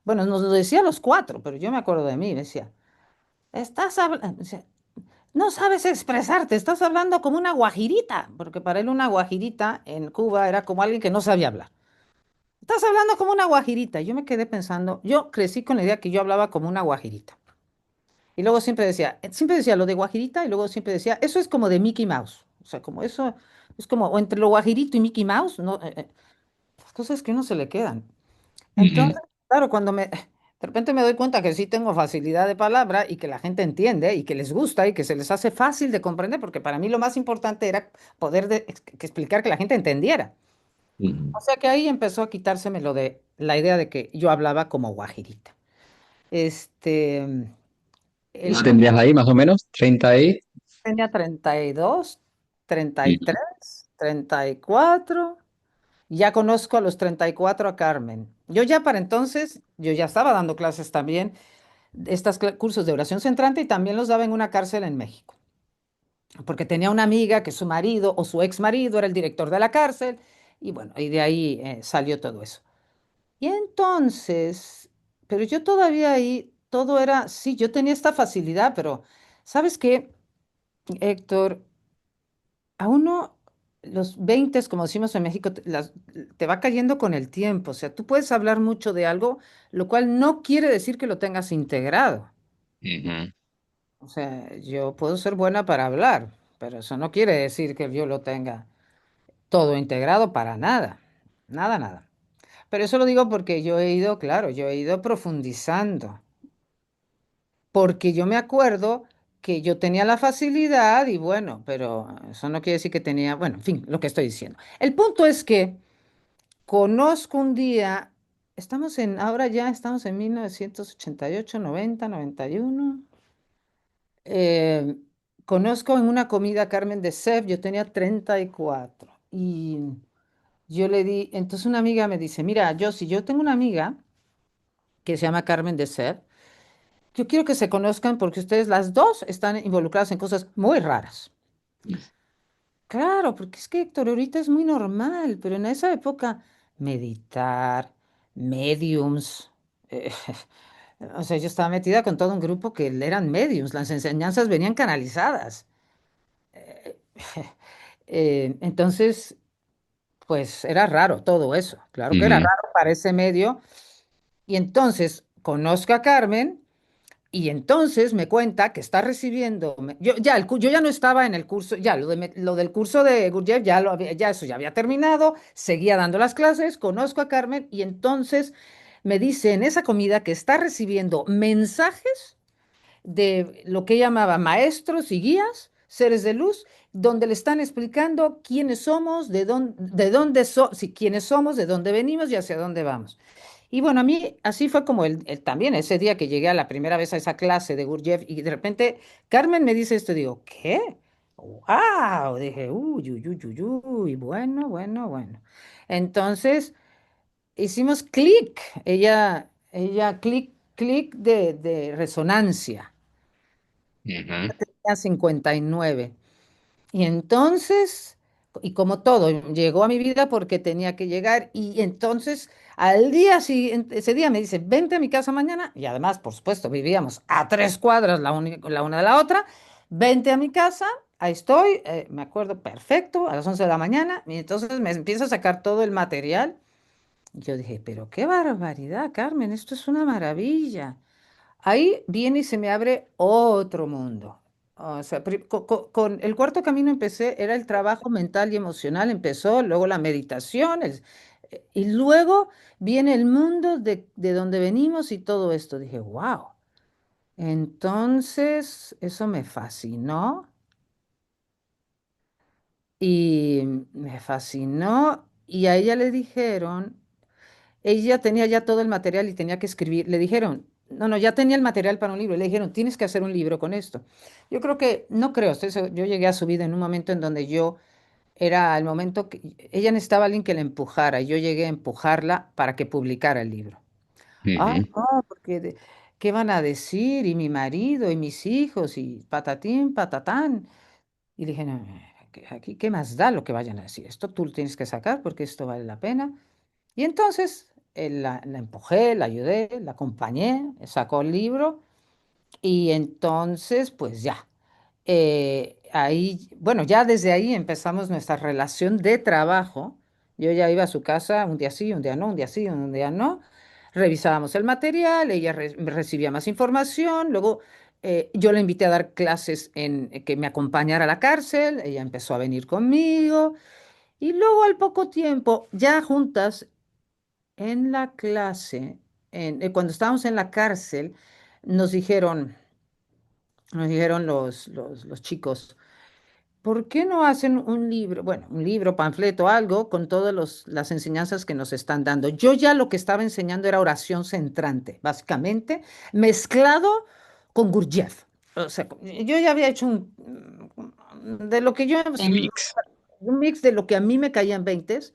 A: Bueno, nos lo decía a los cuatro, pero yo me acuerdo de mí, decía, estás hablando, no sabes expresarte, estás hablando como una guajirita, porque para él una guajirita en Cuba era como alguien que no sabía hablar. Estás hablando como una guajirita. Yo me quedé pensando, yo crecí con la idea que yo hablaba como una guajirita. Y luego siempre decía lo de guajirita y luego siempre decía, eso es como de Mickey Mouse. O sea, como eso, es como, o entre lo guajirito y Mickey Mouse, no, las cosas que no se le quedan.
B: ujú,
A: Entonces, claro, de repente me doy cuenta que sí tengo facilidad de palabra y que la gente entiende y que les gusta y que se les hace fácil de comprender, porque para mí lo más importante era poder que explicar que la gente entendiera.
B: ujú.
A: O sea que ahí empezó a quitárseme lo de la idea de que yo hablaba como guajirita. Este,
B: ¿Qué
A: el
B: edad
A: punto
B: tendrías ahí, más o menos? 30 ahí.
A: tenía 32,
B: Ujú,
A: 33, 34. Ya conozco a los 34 a Carmen. Yo ya para entonces, yo ya estaba dando clases también estos cursos de oración centrante y también los daba en una cárcel en México, porque tenía una amiga que su marido o su ex marido era el director de la cárcel y bueno, y de ahí salió todo eso. Y entonces, pero yo todavía ahí, todo era, sí, yo tenía esta facilidad, pero ¿sabes qué, Héctor? A uno, los 20, como decimos en México, te va cayendo con el tiempo, o sea, tú puedes hablar mucho de algo, lo cual no quiere decir que lo tengas integrado.
B: ujú.
A: O sea, yo puedo ser buena para hablar, pero eso no quiere decir que yo lo tenga todo integrado para nada. Nada, nada. Pero eso lo digo porque yo he ido, claro, yo he ido profundizando. Porque yo me acuerdo que yo tenía la facilidad y bueno, pero eso no quiere decir que tenía, bueno, en fin, lo que estoy diciendo. El punto es que conozco un día, ahora ya estamos en 1988, 90, 91. eh, Conozco en una comida a Carmen de Sef, yo tenía 34 y yo le di, entonces una amiga me dice, mira, yo si yo tengo una amiga que se llama Carmen de Sef, yo quiero que se conozcan porque ustedes las dos están involucradas en cosas muy raras. Claro, porque es que Héctor ahorita es muy normal, pero en esa época meditar, mediums, eh, o sea, yo estaba metida con todo un grupo que eran mediums, las enseñanzas venían canalizadas. Eh, entonces, pues era raro todo eso, claro que era
B: Ujú,
A: raro para ese medio. Y entonces conozco a Carmen. Y entonces me cuenta que está recibiendo, yo ya no estaba en el curso, ya lo del curso de Gurdjieff ya eso ya había terminado, seguía dando las clases, conozco a Carmen y entonces me dice en esa comida que está recibiendo mensajes de lo que llamaba maestros y guías, seres de luz, donde le están explicando quiénes somos, sí, quiénes somos, de dónde venimos y hacia dónde vamos. Y bueno, a mí así fue como también ese día que llegué a la primera vez a esa clase de Gurdjieff y de repente Carmen me dice esto, y digo, ¿qué? ¡Wow! Dije, uy, uy, uy, uy, uy, bueno, bueno, bueno. Entonces hicimos clic, ella clic, clic de resonancia,
B: ujú,
A: tenía 59. Y entonces, y como todo, llegó a mi vida porque tenía que llegar. Y entonces, al día siguiente, ese día me dice, vente a mi casa mañana. Y además, por supuesto, vivíamos a 3 cuadras la una de la otra. Vente a mi casa, ahí estoy, me acuerdo perfecto, a las 11 de la mañana. Y entonces me empieza a sacar todo el material. Y yo dije, pero qué barbaridad, Carmen, esto es una maravilla. Ahí viene y se me abre otro mundo. O sea, con el cuarto camino empecé, era el trabajo mental y emocional, empezó, luego la meditación, y luego viene el mundo de donde venimos y todo esto. Dije, wow. Entonces, eso me fascinó y me fascinó y a ella le dijeron. Ella tenía ya todo el material y tenía que escribir. Le dijeron, no, no, ya tenía el material para un libro. Le dijeron, tienes que hacer un libro con esto. Yo creo que, no creo, yo llegué a su vida en un momento en donde yo era el momento que ella necesitaba a alguien que la empujara y yo llegué a empujarla para que publicara el libro. Ah,
B: ujú.
A: no, porque ¿qué van a decir? Y mi marido y mis hijos y patatín, patatán. Y dije, no, aquí, ¿qué más da lo que vayan a decir? Esto tú lo tienes que sacar porque esto vale la pena. Y entonces la empujé, la ayudé, la acompañé, sacó el libro y entonces pues ya, ahí, bueno, ya desde ahí empezamos nuestra relación de trabajo. Yo ya iba a su casa un día sí, un día no, un día sí, un día no. Revisábamos el material, ella recibía más información, luego yo la invité a dar clases que me acompañara a la cárcel, ella empezó a venir conmigo y luego al poco tiempo, ya juntas, en la clase, cuando estábamos en la cárcel, nos dijeron, nos dijeron los chicos, ¿por qué no hacen un libro, bueno, un libro, panfleto, algo con todas las enseñanzas que nos están dando? Yo ya lo que estaba enseñando era oración centrante, básicamente, mezclado con Gurdjieff. O sea, yo ya había hecho de lo que yo,
B: Un mix.
A: un mix de lo que a mí me caían veintes.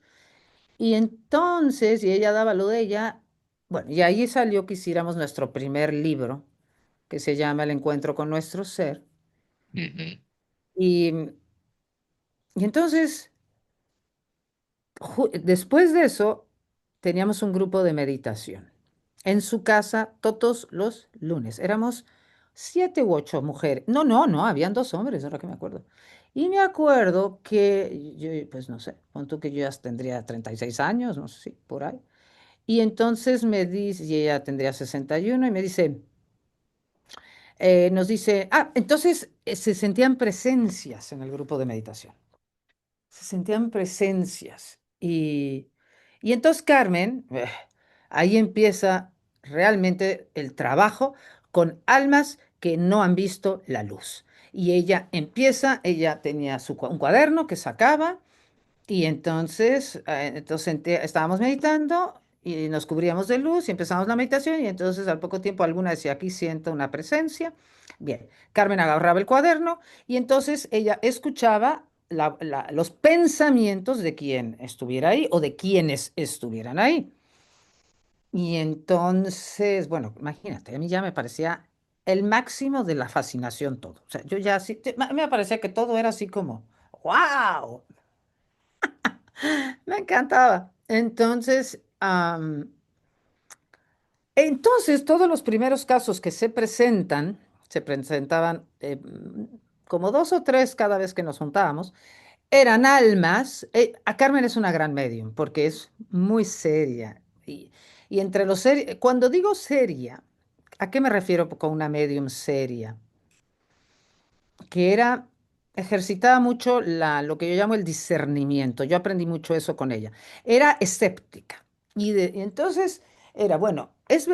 A: Y entonces, y ella daba lo de ella, bueno, y ahí salió que hiciéramos nuestro primer libro, que se llama El encuentro con nuestro ser.
B: Ujú,
A: Y, y entonces, después de eso, teníamos un grupo de meditación en su casa todos los lunes. Éramos 7 u 8 mujeres. No, no, no, habían 2 hombres, ahora que me acuerdo. Y me acuerdo que yo, pues no sé, pon tú que yo ya tendría 36 años, no sé si por ahí. Y entonces me dice, y ella tendría 61 y me dice, nos dice, entonces se sentían presencias en el grupo de meditación, se sentían presencias. Y entonces Carmen, ahí empieza realmente el trabajo con almas que no han visto la luz. Y ella tenía un cuaderno que sacaba y entonces estábamos meditando y nos cubríamos de luz y empezamos la meditación y entonces al poco tiempo alguna decía, aquí siento una presencia. Bien, Carmen agarraba el cuaderno y entonces ella escuchaba los pensamientos de quien estuviera ahí o de quienes estuvieran ahí. Y entonces, bueno, imagínate, a mí ya me parecía el máximo de la fascinación todo. O sea, yo ya así, me parecía que todo era así como, wow. Me encantaba. Entonces, todos los primeros casos que se presentaban como dos o tres cada vez que nos juntábamos, eran almas. A Carmen es una gran medium porque es muy seria. Y cuando digo seria, ¿a qué me refiero con una medium seria? Que ejercitaba mucho lo que yo llamo el discernimiento. Yo aprendí mucho eso con ella. Era escéptica. Y entonces era, bueno, es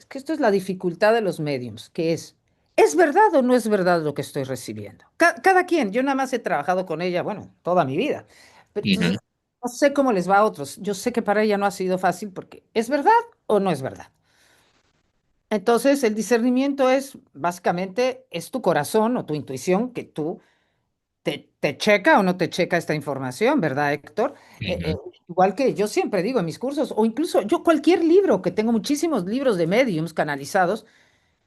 A: que esto es la dificultad de los mediums, que ¿es verdad o no es verdad lo que estoy recibiendo? Cada quien, yo nada más he trabajado con ella, bueno, toda mi vida. Pero entonces,
B: Ujú,
A: no sé cómo les va a otros. Yo sé que para ella no ha sido fácil porque ¿es verdad o no es verdad? Entonces, el discernimiento básicamente, es tu corazón o tu intuición que tú te checa o no te checa esta información, ¿verdad, Héctor?
B: ujú,
A: Igual que yo siempre digo en mis cursos, o incluso yo cualquier libro, que tengo muchísimos libros de mediums canalizados,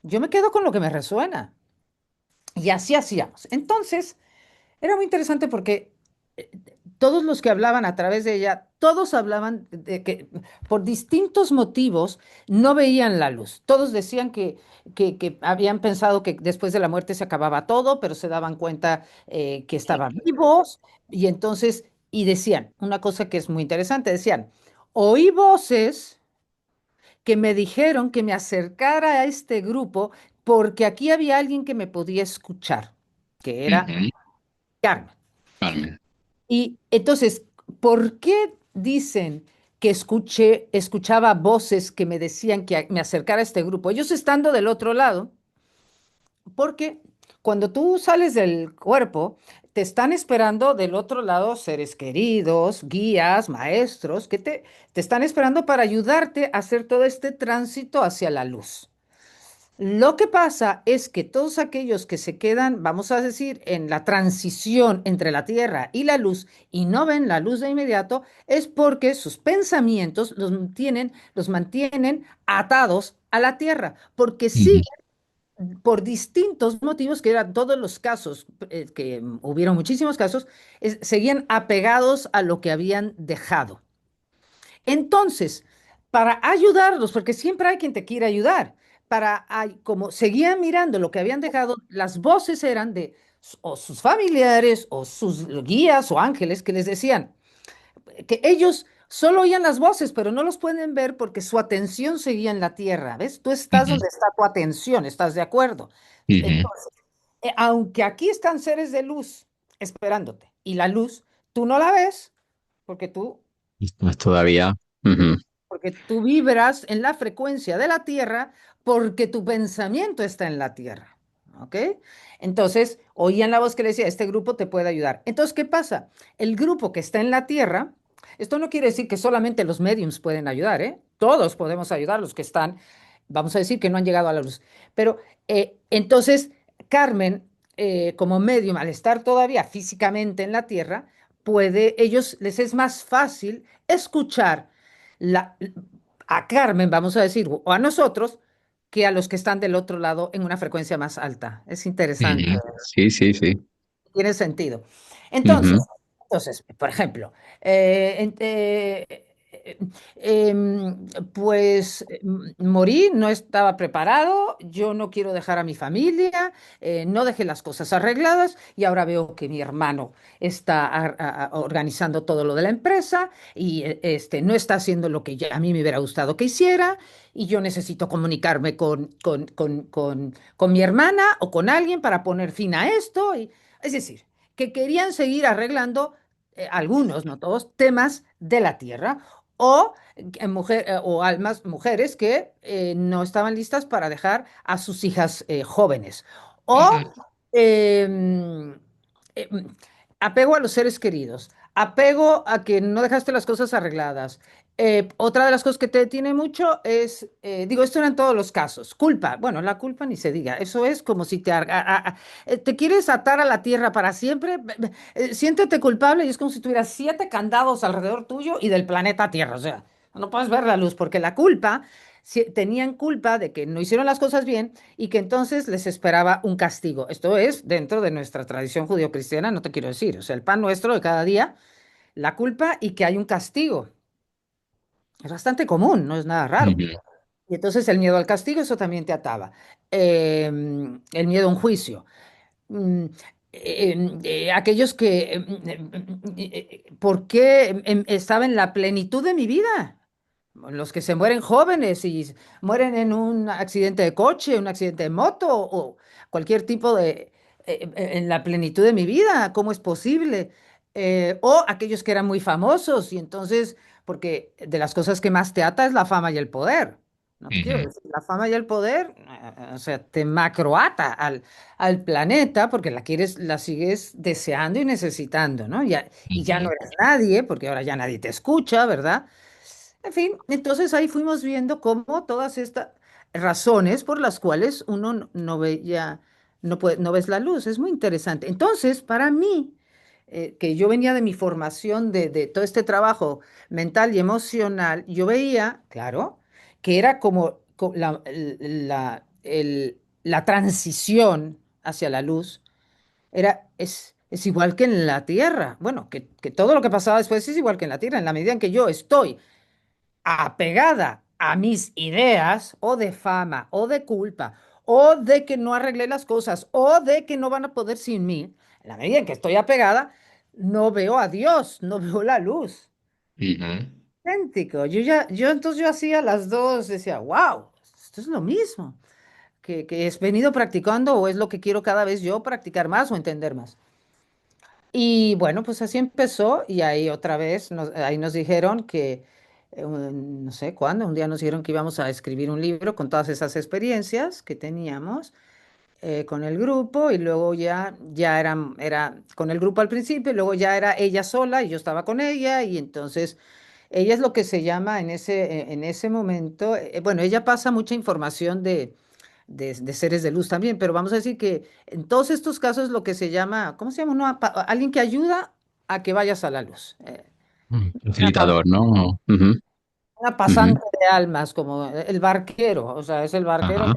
A: yo me quedo con lo que me resuena. Y así hacíamos. Entonces, era muy interesante porque eh, todos los que hablaban a través de ella, todos hablaban de que por distintos motivos no veían la luz. Todos decían que habían pensado que después de la muerte se acababa todo, pero se daban cuenta que estaban vivos y decían una cosa que es muy interesante, decían, oí voces que me dijeron que me acercara a este grupo porque aquí había alguien que me podía escuchar, que era
B: ujú.
A: Carmen.
B: Carmen.
A: Y entonces, ¿por qué dicen que escuchaba voces que me decían que me acercara a este grupo? Ellos estando del otro lado, porque cuando tú sales del cuerpo, te están esperando del otro lado seres queridos, guías, maestros, te están esperando para ayudarte a hacer todo este tránsito hacia la luz. Lo que pasa es que todos aquellos que se quedan, vamos a decir, en la transición entre la tierra y la luz y no ven la luz de inmediato, es porque sus pensamientos los mantienen atados a la tierra, porque
B: Ujú,
A: siguen por distintos motivos, que eran todos los casos, que hubieron muchísimos casos, seguían apegados a lo que habían dejado. Entonces, para ayudarlos, porque siempre hay quien te quiere ayudar, como seguían mirando lo que habían dejado, las voces eran de o sus familiares o sus guías o ángeles que les decían que ellos solo oían las voces, pero no los pueden ver porque su atención seguía en la tierra. ¿Ves? Tú estás
B: ujú,
A: donde está tu atención, ¿estás de acuerdo?
B: ujú.
A: Entonces, aunque aquí están seres de luz esperándote y la luz, tú no la ves porque
B: Pues todavía. Ujú,
A: porque tú vibras en la frecuencia de la Tierra porque tu pensamiento está en la Tierra. ¿Ok? Entonces, oían la voz que le decía, este grupo te puede ayudar. Entonces, ¿qué pasa? El grupo que está en la Tierra, esto no quiere decir que solamente los mediums pueden ayudar, ¿eh? Todos podemos ayudar, los que están, vamos a decir que no han llegado a la luz. Pero entonces, Carmen, como medium, al estar todavía físicamente en la Tierra, les es más fácil escuchar la- a Carmen, vamos a decir, o a nosotros, que a los que están del otro lado en una frecuencia más alta. Es interesante,
B: ujú. Sí, sí, sí.
A: tiene sentido. Entonces,
B: Ujú,
A: por ejemplo, pues morí, no estaba preparado, yo no quiero dejar a mi familia, no dejé las cosas arregladas y ahora veo que mi hermano está organizando todo lo de la empresa y no está haciendo lo que a mí me hubiera gustado que hiciera y yo necesito comunicarme con mi hermana o con alguien para poner fin a esto. Es decir, que querían seguir arreglando algunos, no todos, temas de la tierra o, o almas, mujeres que no estaban listas para dejar a sus hijas jóvenes. O
B: Ujú.
A: em, em, apego a los seres queridos, apego a que no dejaste las cosas arregladas. Otra de las cosas que te detiene mucho es, digo, esto eran todos los casos. Culpa, bueno, la culpa ni se diga. Eso es como si te quieres atar a la tierra para siempre. Siéntete culpable y es como si tuvieras 7 candados alrededor tuyo y del planeta Tierra. O sea, no puedes ver la luz porque la culpa, si, tenían culpa de que no hicieron las cosas bien y que entonces les esperaba un castigo. Esto es dentro de nuestra tradición judio-cristiana, no te quiero decir. O sea, el pan nuestro de cada día, la culpa y que hay un castigo. Es bastante común, no es nada raro.
B: Ujú.
A: Y entonces el miedo al castigo, eso también te ataba. El miedo a un juicio. mm, Aquellos que, ¿por qué estaba en la plenitud de mi vida? Los que se mueren jóvenes y mueren en un accidente de coche, un accidente de moto o cualquier tipo en la plenitud de mi vida, ¿cómo es posible? O aquellos que eran muy famosos y entonces, porque de las cosas que más te ata es la fama y el poder. No te quiero
B: Ujú.
A: decir, la fama y el poder, o sea, te macroata al planeta porque la quieres, la sigues deseando y necesitando, ¿no? Y ya no
B: Ujú.
A: eres nadie, porque ahora ya nadie te escucha, ¿verdad? En fin, entonces ahí fuimos viendo cómo todas estas razones por las cuales uno no veía, no ves la luz. Es muy interesante. Entonces, para mí, que yo venía de mi formación de todo este trabajo mental y emocional, yo veía, claro, que era como la transición hacia la luz. Es igual que en la Tierra. Bueno, que todo lo que pasaba después es igual que en la Tierra, en la medida en que yo estoy apegada a mis ideas o de fama o de culpa o de que no arreglé las cosas o de que no van a poder sin mí, en la medida en que estoy apegada, no veo a Dios, no veo la luz.
B: Ujú.
A: Idéntico. Entonces yo hacía las dos, decía, wow, esto es lo mismo que he venido practicando o es lo que quiero cada vez yo practicar más o entender más. Y bueno, pues así empezó y ahí otra vez, ahí nos dijeron que, no sé cuándo, un día nos dijeron que íbamos a escribir un libro con todas esas experiencias que teníamos con el grupo y luego ya era con el grupo al principio y luego ya era ella sola y yo estaba con ella y entonces ella es lo que se llama en ese momento, bueno, ella pasa mucha información de seres de luz también, pero vamos a decir que en todos estos casos lo que se llama, ¿cómo se llama? Alguien que ayuda a que vayas a la luz. Una, pa-
B: Facilitador, ¿no? Ujú.
A: una
B: Ujú.
A: pasante de almas, como el barquero, o sea, es el barquero
B: Ajá.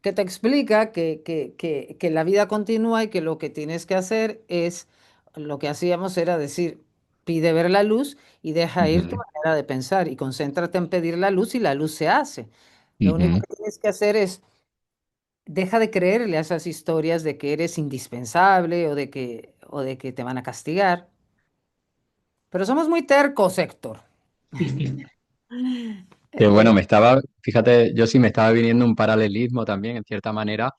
A: que te explica que la vida continúa y que lo que tienes que hacer es, lo que hacíamos era decir, pide ver la luz y deja ir tu
B: Ujú.
A: manera de pensar y concéntrate en pedir la luz y la luz se hace. Lo único
B: Ujú.
A: que tienes que hacer es deja de creerle a esas historias de que eres indispensable o de que te van a castigar. Pero somos muy tercos, Héctor.
B: Que bueno,
A: Eh,
B: fíjate, yo sí me estaba viniendo un paralelismo también, en cierta manera,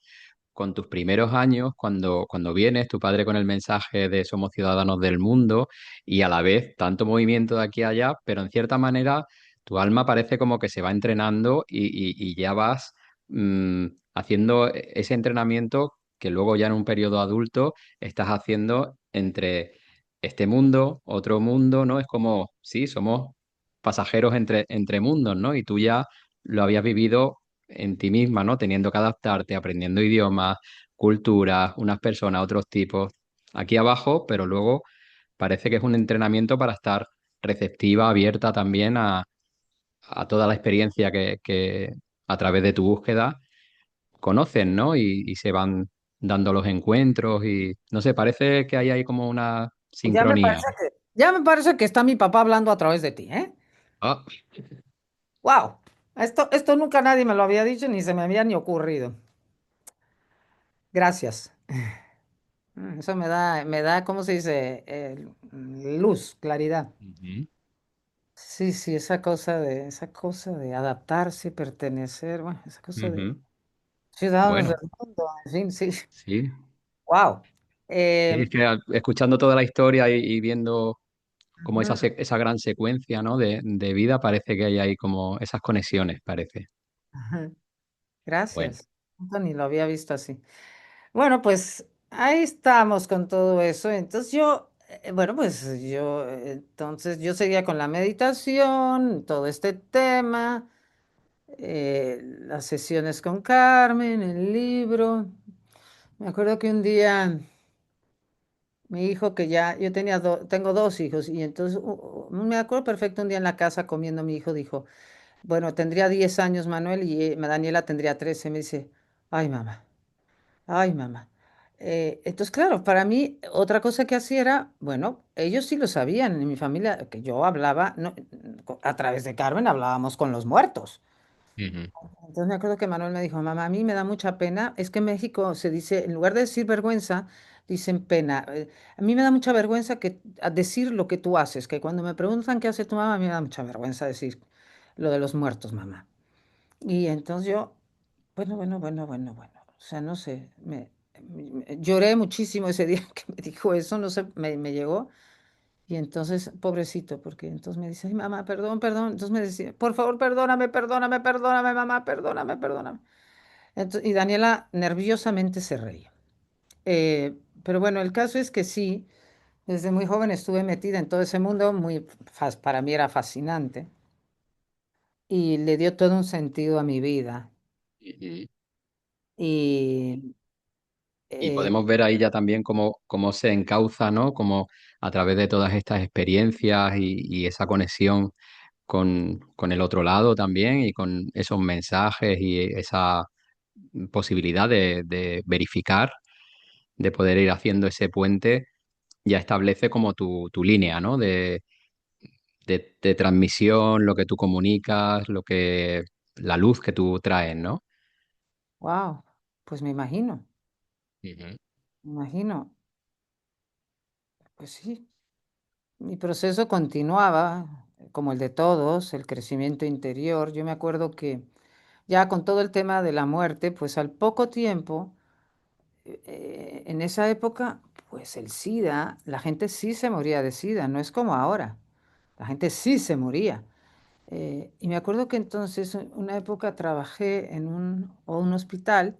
B: con tus primeros años, cuando vienes, tu padre con el mensaje de somos ciudadanos del mundo y a la vez tanto movimiento de aquí a allá, pero en cierta manera tu alma parece como que se va entrenando y ya vas mm, haciendo ese entrenamiento que luego ya en un periodo adulto estás haciendo entre este mundo, otro mundo, ¿no? Es como, sí, somos pasajeros entre mundos, ¿no? Y tú ya lo habías vivido en ti misma, ¿no? Teniendo que adaptarte, aprendiendo idiomas, culturas, unas personas, otros tipos, aquí abajo, pero luego parece que es un entrenamiento para estar receptiva, abierta también a toda la experiencia que a través de tu búsqueda conocen, ¿no? Y se van dando los encuentros y, no sé, parece que ahí hay como una
A: ya me parece
B: sincronía.
A: Ya me parece que está mi papá hablando a través de ti, ¿eh?
B: Ah,
A: ¡Wow! Esto nunca nadie me lo había dicho ni se me había ni ocurrido. Gracias. Eso ¿cómo se dice? Luz, claridad.
B: ujú,
A: Sí, sí, esa cosa de adaptarse, pertenecer, bueno, esa cosa de
B: ujú.
A: ciudadanos del
B: Bueno,
A: mundo, en fin, sí.
B: sí.
A: Wow.
B: Sí, es que escuchando toda la historia y viendo como esa gran secuencia, ¿no? de vida, parece que hay ahí como esas conexiones, parece. Bueno.
A: Gracias. Nunca ni lo había visto así. Bueno, pues ahí estamos con todo eso. Entonces bueno, pues entonces yo seguía con la meditación, todo este tema, las sesiones con Carmen, el libro. Me acuerdo que un día mi hijo que ya, yo tengo dos hijos y entonces me acuerdo perfecto un día en la casa comiendo, mi hijo dijo, bueno, tendría 10 años Manuel y Daniela tendría 13. Me dice, ay mamá. Ay, mamá. Entonces, claro, para mí otra cosa que hacía era, bueno, ellos sí lo sabían en mi familia, que yo hablaba, no, a través de Carmen hablábamos con los muertos.
B: Ujú,
A: Entonces me acuerdo que Manuel me dijo, mamá, a mí me da mucha pena, es que en México se dice, en lugar de decir vergüenza, dicen pena. A mí me da mucha vergüenza a decir lo que tú haces, que cuando me preguntan qué hace tu mamá, a mí me da mucha vergüenza decir lo de los muertos, mamá. Y entonces yo, bueno, bueno, bueno, bueno, bueno. O sea, no sé, lloré muchísimo ese día que me dijo eso, no sé, me llegó. Y entonces, pobrecito, porque entonces me dice, ay, mamá, perdón, perdón. Entonces me decía, por favor, perdóname, perdóname, perdóname, mamá, perdóname, perdóname. Y Daniela nerviosamente se reía. Pero bueno, el caso es que sí, desde muy joven estuve metida en todo ese mundo, para mí era fascinante y le dio todo un sentido a mi vida.
B: ujú.
A: Y
B: Y
A: eh,
B: podemos ver ahí ya también cómo se encauza, ¿no? Como a través de todas estas experiencias y esa conexión con el otro lado también y con esos mensajes y esa posibilidad de verificar, de poder ir haciendo ese puente, ya establece como tu línea, ¿no? De transmisión, lo que tú comunicas, la luz que tú traes, ¿no?
A: wow, pues
B: Ujú,
A: me imagino, pues sí, mi proceso continuaba, como el de todos, el crecimiento interior. Yo me acuerdo que ya con todo el tema de la muerte, pues al poco tiempo, en esa época, pues el SIDA, la gente sí se moría de SIDA, no es como ahora, la gente sí se moría. Y me acuerdo que entonces, una época trabajé o un hospital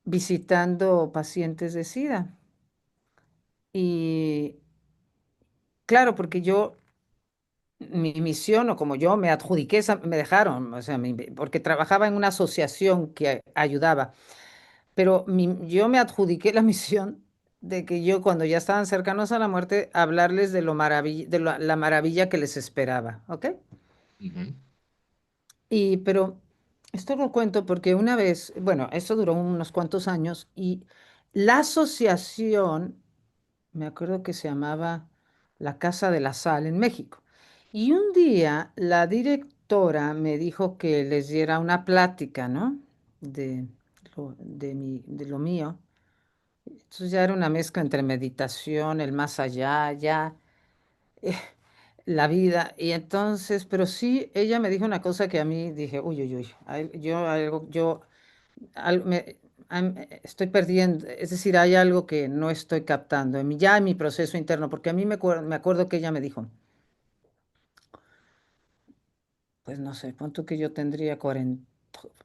A: visitando pacientes de SIDA. Y claro, porque mi misión o como yo me adjudiqué, me dejaron, o sea, porque trabajaba en una asociación que ayudaba, pero yo me adjudiqué la misión de que yo cuando ya estaban cercanos a la muerte, hablarles de la maravilla que les esperaba, ¿ok?
B: ujú,
A: Pero esto lo cuento porque una vez, bueno, esto duró unos cuantos años y la asociación, me acuerdo que se llamaba la Casa de la Sal en México. Y un día la directora me dijo que les diera una plática, ¿no? De de lo mío. Entonces ya era una mezcla entre meditación, el más allá, ya, eh, la vida. Y entonces, pero sí, ella me dijo una cosa que a mí dije, uy, uy, uy, estoy perdiendo, es decir, hay algo que no estoy captando ya en mi proceso interno, porque a mí me acuerdo que ella me dijo, pues no sé, pon tú que yo tendría 40,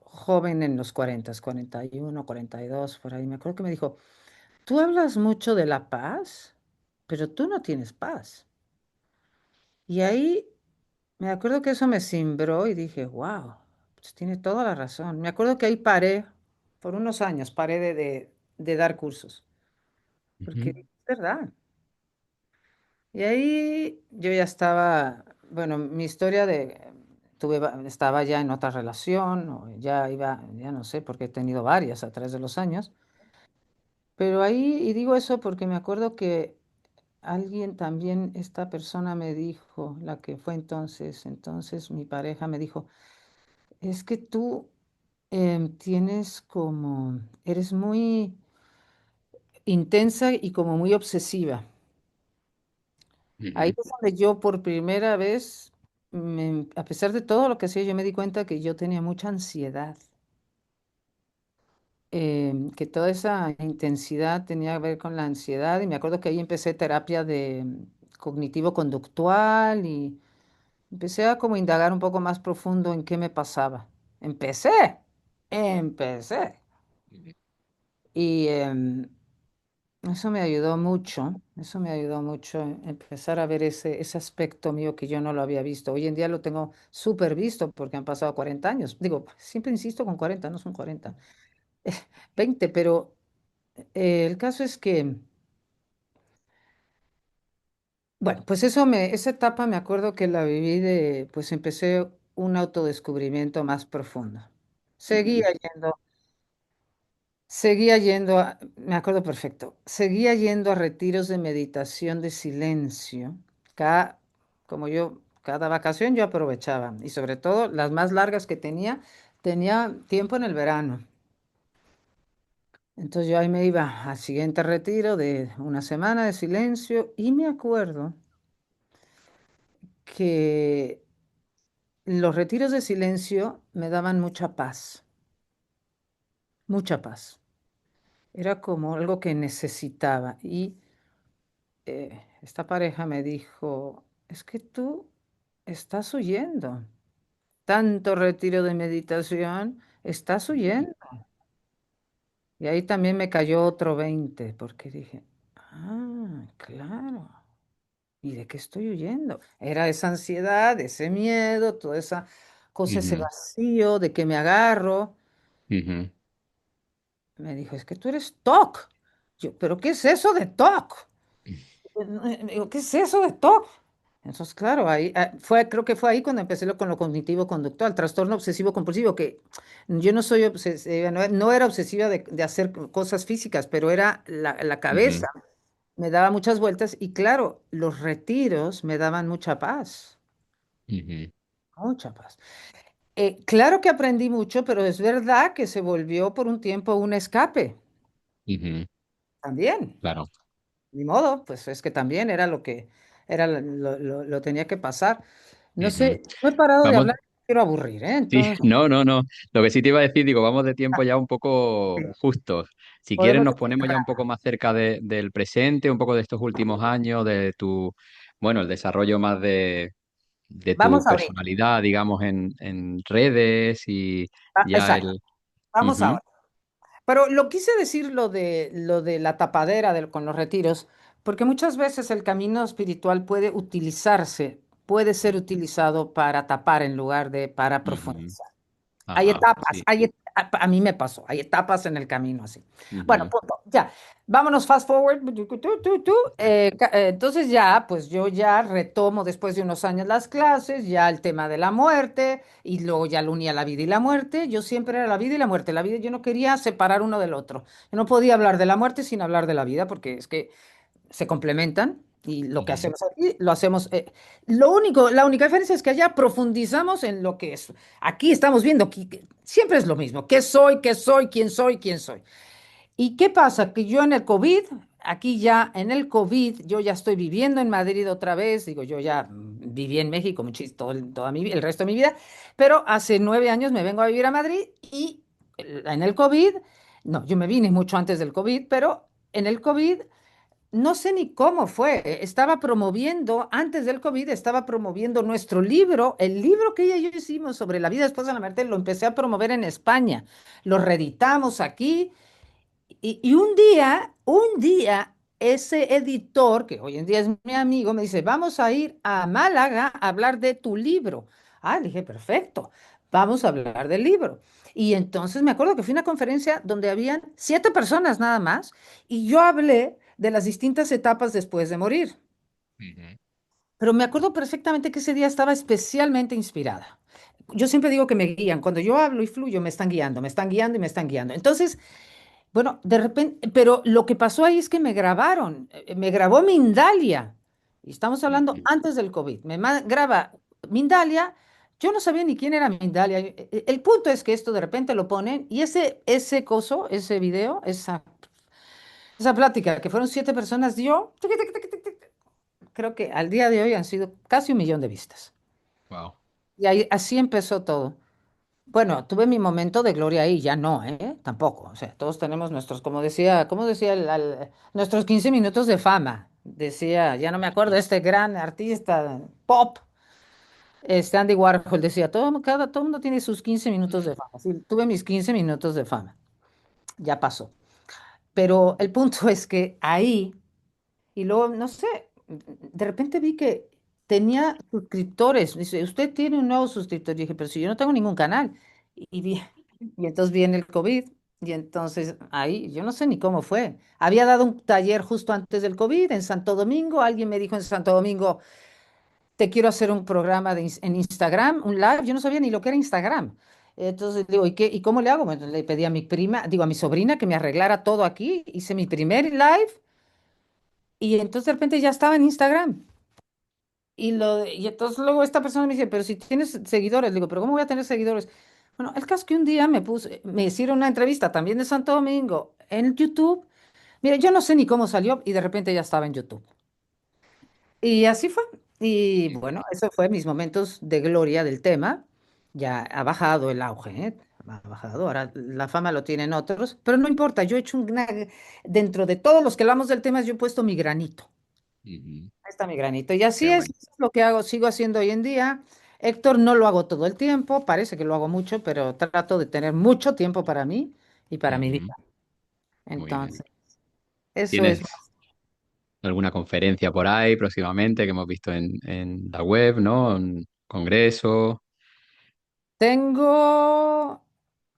A: joven en los 40, 41, 42, por ahí. Me acuerdo que me dijo, tú hablas mucho de la paz, pero tú no tienes paz. Y ahí me acuerdo que eso me cimbró y dije, wow, pues tiene toda la razón. Me acuerdo que ahí paré, por unos años, paré de dar cursos, porque
B: ujú,
A: es verdad. Y ahí yo ya estaba, bueno, mi historia estaba ya en otra relación, o ya iba, ya no sé, porque he tenido varias a través de los años, pero ahí, y digo eso porque me acuerdo que alguien también, esta persona me dijo, la que fue entonces mi pareja me dijo, es que tú tienes como, eres muy intensa y como muy obsesiva. Ahí
B: Ujú,
A: es donde yo por primera vez, a pesar de todo lo que hacía, yo me di cuenta que yo tenía mucha ansiedad, que toda esa intensidad tenía que ver con la ansiedad y me acuerdo que ahí empecé terapia de cognitivo-conductual y empecé a como indagar un poco más profundo en qué me pasaba. Empecé, empecé. Y eso me ayudó mucho, eso me ayudó mucho empezar a ver ese aspecto mío que yo no lo había visto. Hoy en día lo tengo súper visto porque han pasado 40 años. Digo, siempre insisto con 40, no son 40, 20, pero el caso es que, bueno, pues esa etapa me acuerdo que la viví pues empecé un autodescubrimiento más profundo. Seguía
B: ujú,
A: yendo me acuerdo perfecto, seguía yendo a retiros de meditación de silencio. Cada, como yo, cada vacación yo aprovechaba y sobre todo las más largas que tenía tiempo en el verano. Entonces yo ahí me iba al siguiente retiro de una semana de silencio y me acuerdo que los retiros de silencio me daban mucha paz, mucha paz. Era como algo que necesitaba y esta pareja me dijo, es que tú estás huyendo. Tanto retiro de meditación, estás
B: ujú,
A: huyendo. Y ahí también me cayó otro 20 porque dije, ah, claro. ¿Y de qué estoy huyendo? Era esa ansiedad, ese miedo, toda esa cosa, ese
B: ujú,
A: vacío de que me agarro.
B: ujú,
A: Me dijo, es que tú eres TOC. Yo, ¿pero qué es eso de TOC? Digo, ¿qué es eso de TOC? Entonces, claro, creo que fue ahí cuando empecé con lo cognitivo-conductual, trastorno obsesivo-compulsivo, que yo no soy obsesiva, no era obsesiva de hacer cosas físicas, pero era la
B: ujú,
A: cabeza, me daba muchas vueltas y claro, los retiros me daban
B: ujú,
A: mucha paz. Claro que aprendí mucho, pero es verdad que se volvió por un tiempo un escape
B: ujú.
A: también.
B: Claro.
A: Ni modo, pues es que también era lo que era lo tenía que pasar. No
B: Ujú.
A: sé, no he parado de
B: Vamos,
A: hablar, quiero aburrir, ¿eh?
B: sí,
A: Entonces,
B: no, no, no. Lo que sí te iba a decir, digo, vamos de tiempo ya un
A: sí,
B: poco justos. Si quieres,
A: podemos
B: nos
A: decir
B: ponemos ya un
A: para-
B: poco más cerca del presente, un poco de estos últimos años, de tu, bueno, el desarrollo más de tu
A: Vamos ahorita.
B: personalidad, digamos, en redes y ya
A: Exacto,
B: el...
A: vamos
B: Ujú,
A: ahora. Pero lo quise decir lo de la tapadera con los retiros, porque muchas veces el camino espiritual puede ser utilizado para tapar en lugar de para
B: ujú.
A: profundizar. Hay
B: Ajá,
A: etapas,
B: sí.
A: a mí me pasó, hay etapas en el camino así. Bueno,
B: Ujú,
A: punto, ya. Vámonos fast forward. Entonces ya, pues yo ya retomo después de unos años las clases, ya el tema de la muerte, y luego ya lo uní a la vida y la muerte. Yo siempre era la vida y la muerte. La vida, yo no quería separar uno del otro. Yo no podía hablar de la muerte sin hablar de la vida, porque es que se complementan y lo que
B: ujú,
A: hacemos aquí lo hacemos. La única diferencia es que allá profundizamos en lo que es. Aquí estamos viendo que siempre es lo mismo. ¿Qué soy, quién soy, quién soy? ¿Y qué pasa? Que yo en el COVID, aquí ya en el COVID, yo ya estoy viviendo en Madrid otra vez. Digo, yo ya viví en México el resto de mi vida, pero hace 9 años me vengo a vivir a Madrid y en el COVID, no, yo me vine mucho antes del COVID, pero en el COVID no sé ni cómo fue. Estaba promoviendo, antes del COVID, estaba promoviendo nuestro libro, el libro que ella y yo hicimos sobre la vida después de la muerte, lo empecé a promover en España. Lo reeditamos aquí y un día, ese editor, que hoy en día es mi amigo, me dice, vamos a ir a Málaga a hablar de tu libro. Ah, le dije, perfecto, vamos a hablar del libro. Y entonces me acuerdo que fui a una conferencia donde habían 7 personas nada más y yo hablé de las distintas etapas después de morir.
B: ujú,
A: Pero me acuerdo perfectamente que ese día estaba especialmente inspirada. Yo siempre digo que me guían. Cuando yo hablo y fluyo, me están guiando y me están guiando. Entonces, Bueno, de repente, pero lo que pasó ahí es que me grabaron, me grabó Mindalia, y estamos hablando
B: Ujú.
A: antes del COVID, graba Mindalia, yo no sabía ni quién era Mindalia, el punto es que esto de repente lo ponen, y ese coso, ese video, esa plática, que fueron 7 personas, dio, creo que al día de hoy han sido casi 1 millón de vistas,
B: Wow.
A: y ahí, así empezó todo. Bueno, tuve mi momento de gloria ahí, ya no, ¿eh? Tampoco. O sea, todos tenemos nuestros, como decía nuestros 15 minutos de fama. Decía, ya no me acuerdo, este gran artista pop, Andy Warhol, decía, todo mundo tiene sus 15 minutos de fama. Sí, tuve mis 15 minutos de fama, ya pasó. Pero el punto es que ahí y luego, no sé, de repente vi que tenía suscriptores. Dice, usted tiene un nuevo suscriptor. Y dije, pero si yo no tengo ningún canal. Y entonces viene el COVID. Y entonces ahí, yo no sé ni cómo fue. Había dado un taller justo antes del COVID en Santo Domingo. Alguien me dijo en Santo Domingo, te quiero hacer un programa en Instagram, un live. Yo no sabía ni lo que era Instagram. Entonces digo, ¿y cómo le hago? Bueno, le pedí a mi prima, digo, a mi sobrina que me arreglara todo aquí. Hice mi primer live y entonces de repente ya estaba en Instagram. Y entonces luego esta persona me dice, pero si tienes seguidores, le digo, pero ¿cómo voy a tener seguidores? Bueno, el caso es que un día me hicieron una entrevista también de Santo Domingo en YouTube. Mire, yo no sé ni cómo salió y de repente ya estaba en YouTube. Y así fue. Y bueno, eso fue mis momentos de gloria del tema. Ya ha bajado el auge, ¿eh? Ha bajado. Ahora la fama lo tienen otros, pero no importa. Yo he hecho dentro de todos los que hablamos del tema, yo he puesto mi granito.
B: Ujú.
A: Ahí está mi granito. Y
B: Qué
A: así es,
B: bueno.
A: eso es lo que hago, sigo haciendo hoy en día. Héctor, no lo hago todo el tiempo, parece que lo hago mucho, pero trato de tener mucho tiempo para mí y para mi
B: Ujú.
A: vida.
B: Muy bien.
A: Entonces, eso es.
B: ¿Tienes alguna conferencia por ahí próximamente que hemos visto en la web, ¿no? Un congreso.
A: Tengo,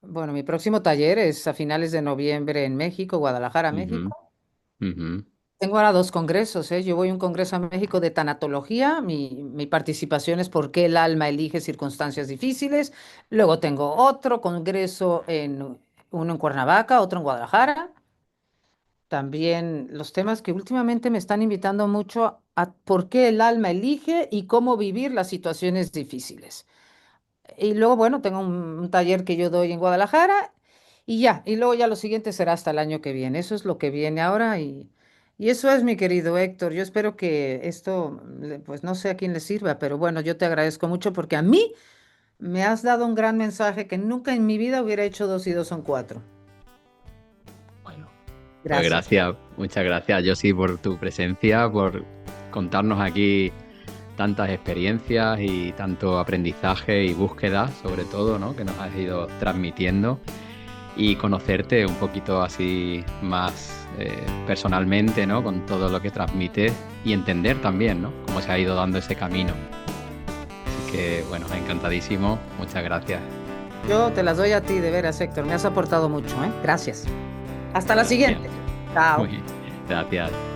A: bueno, mi próximo taller es a finales de noviembre en México, Guadalajara,
B: Ujú,
A: México.
B: ujú,
A: Tengo ahora 2 congresos, ¿eh? Yo voy a un congreso a México de tanatología. Mi participación es por qué el alma elige circunstancias difíciles. Luego tengo otro congreso uno en Cuernavaca, otro en Guadalajara. También los temas que últimamente me están invitando mucho a por qué el alma elige y cómo vivir las situaciones difíciles. Y luego, bueno, tengo un taller que yo doy en Guadalajara y ya, y luego ya lo siguiente será hasta el año que viene. Eso es lo que viene ahora y eso es, mi querido Héctor. Yo espero que esto, pues no sé a quién le sirva, pero bueno, yo te agradezco mucho porque a mí me has dado un gran mensaje que nunca en mi vida hubiera hecho 2 y 2 son 4.
B: bueno, pues
A: Gracias.
B: gracias, muchas gracias, Josi, por tu presencia, por contarnos aquí tantas experiencias y tanto aprendizaje y búsqueda, sobre todo, ¿no? Que nos has ido transmitiendo y conocerte un poquito así más personalmente, ¿no? Con todo lo que transmites y entender también, ¿no? Cómo se ha ido dando ese camino. Así que, bueno, encantadísimo. Muchas gracias.
A: Yo te las doy a ti, de veras, Héctor. Me has aportado mucho, ¿eh? Gracias. Hasta la
B: Gracias.
A: siguiente.
B: Muy
A: Chao.
B: bien. Gracias.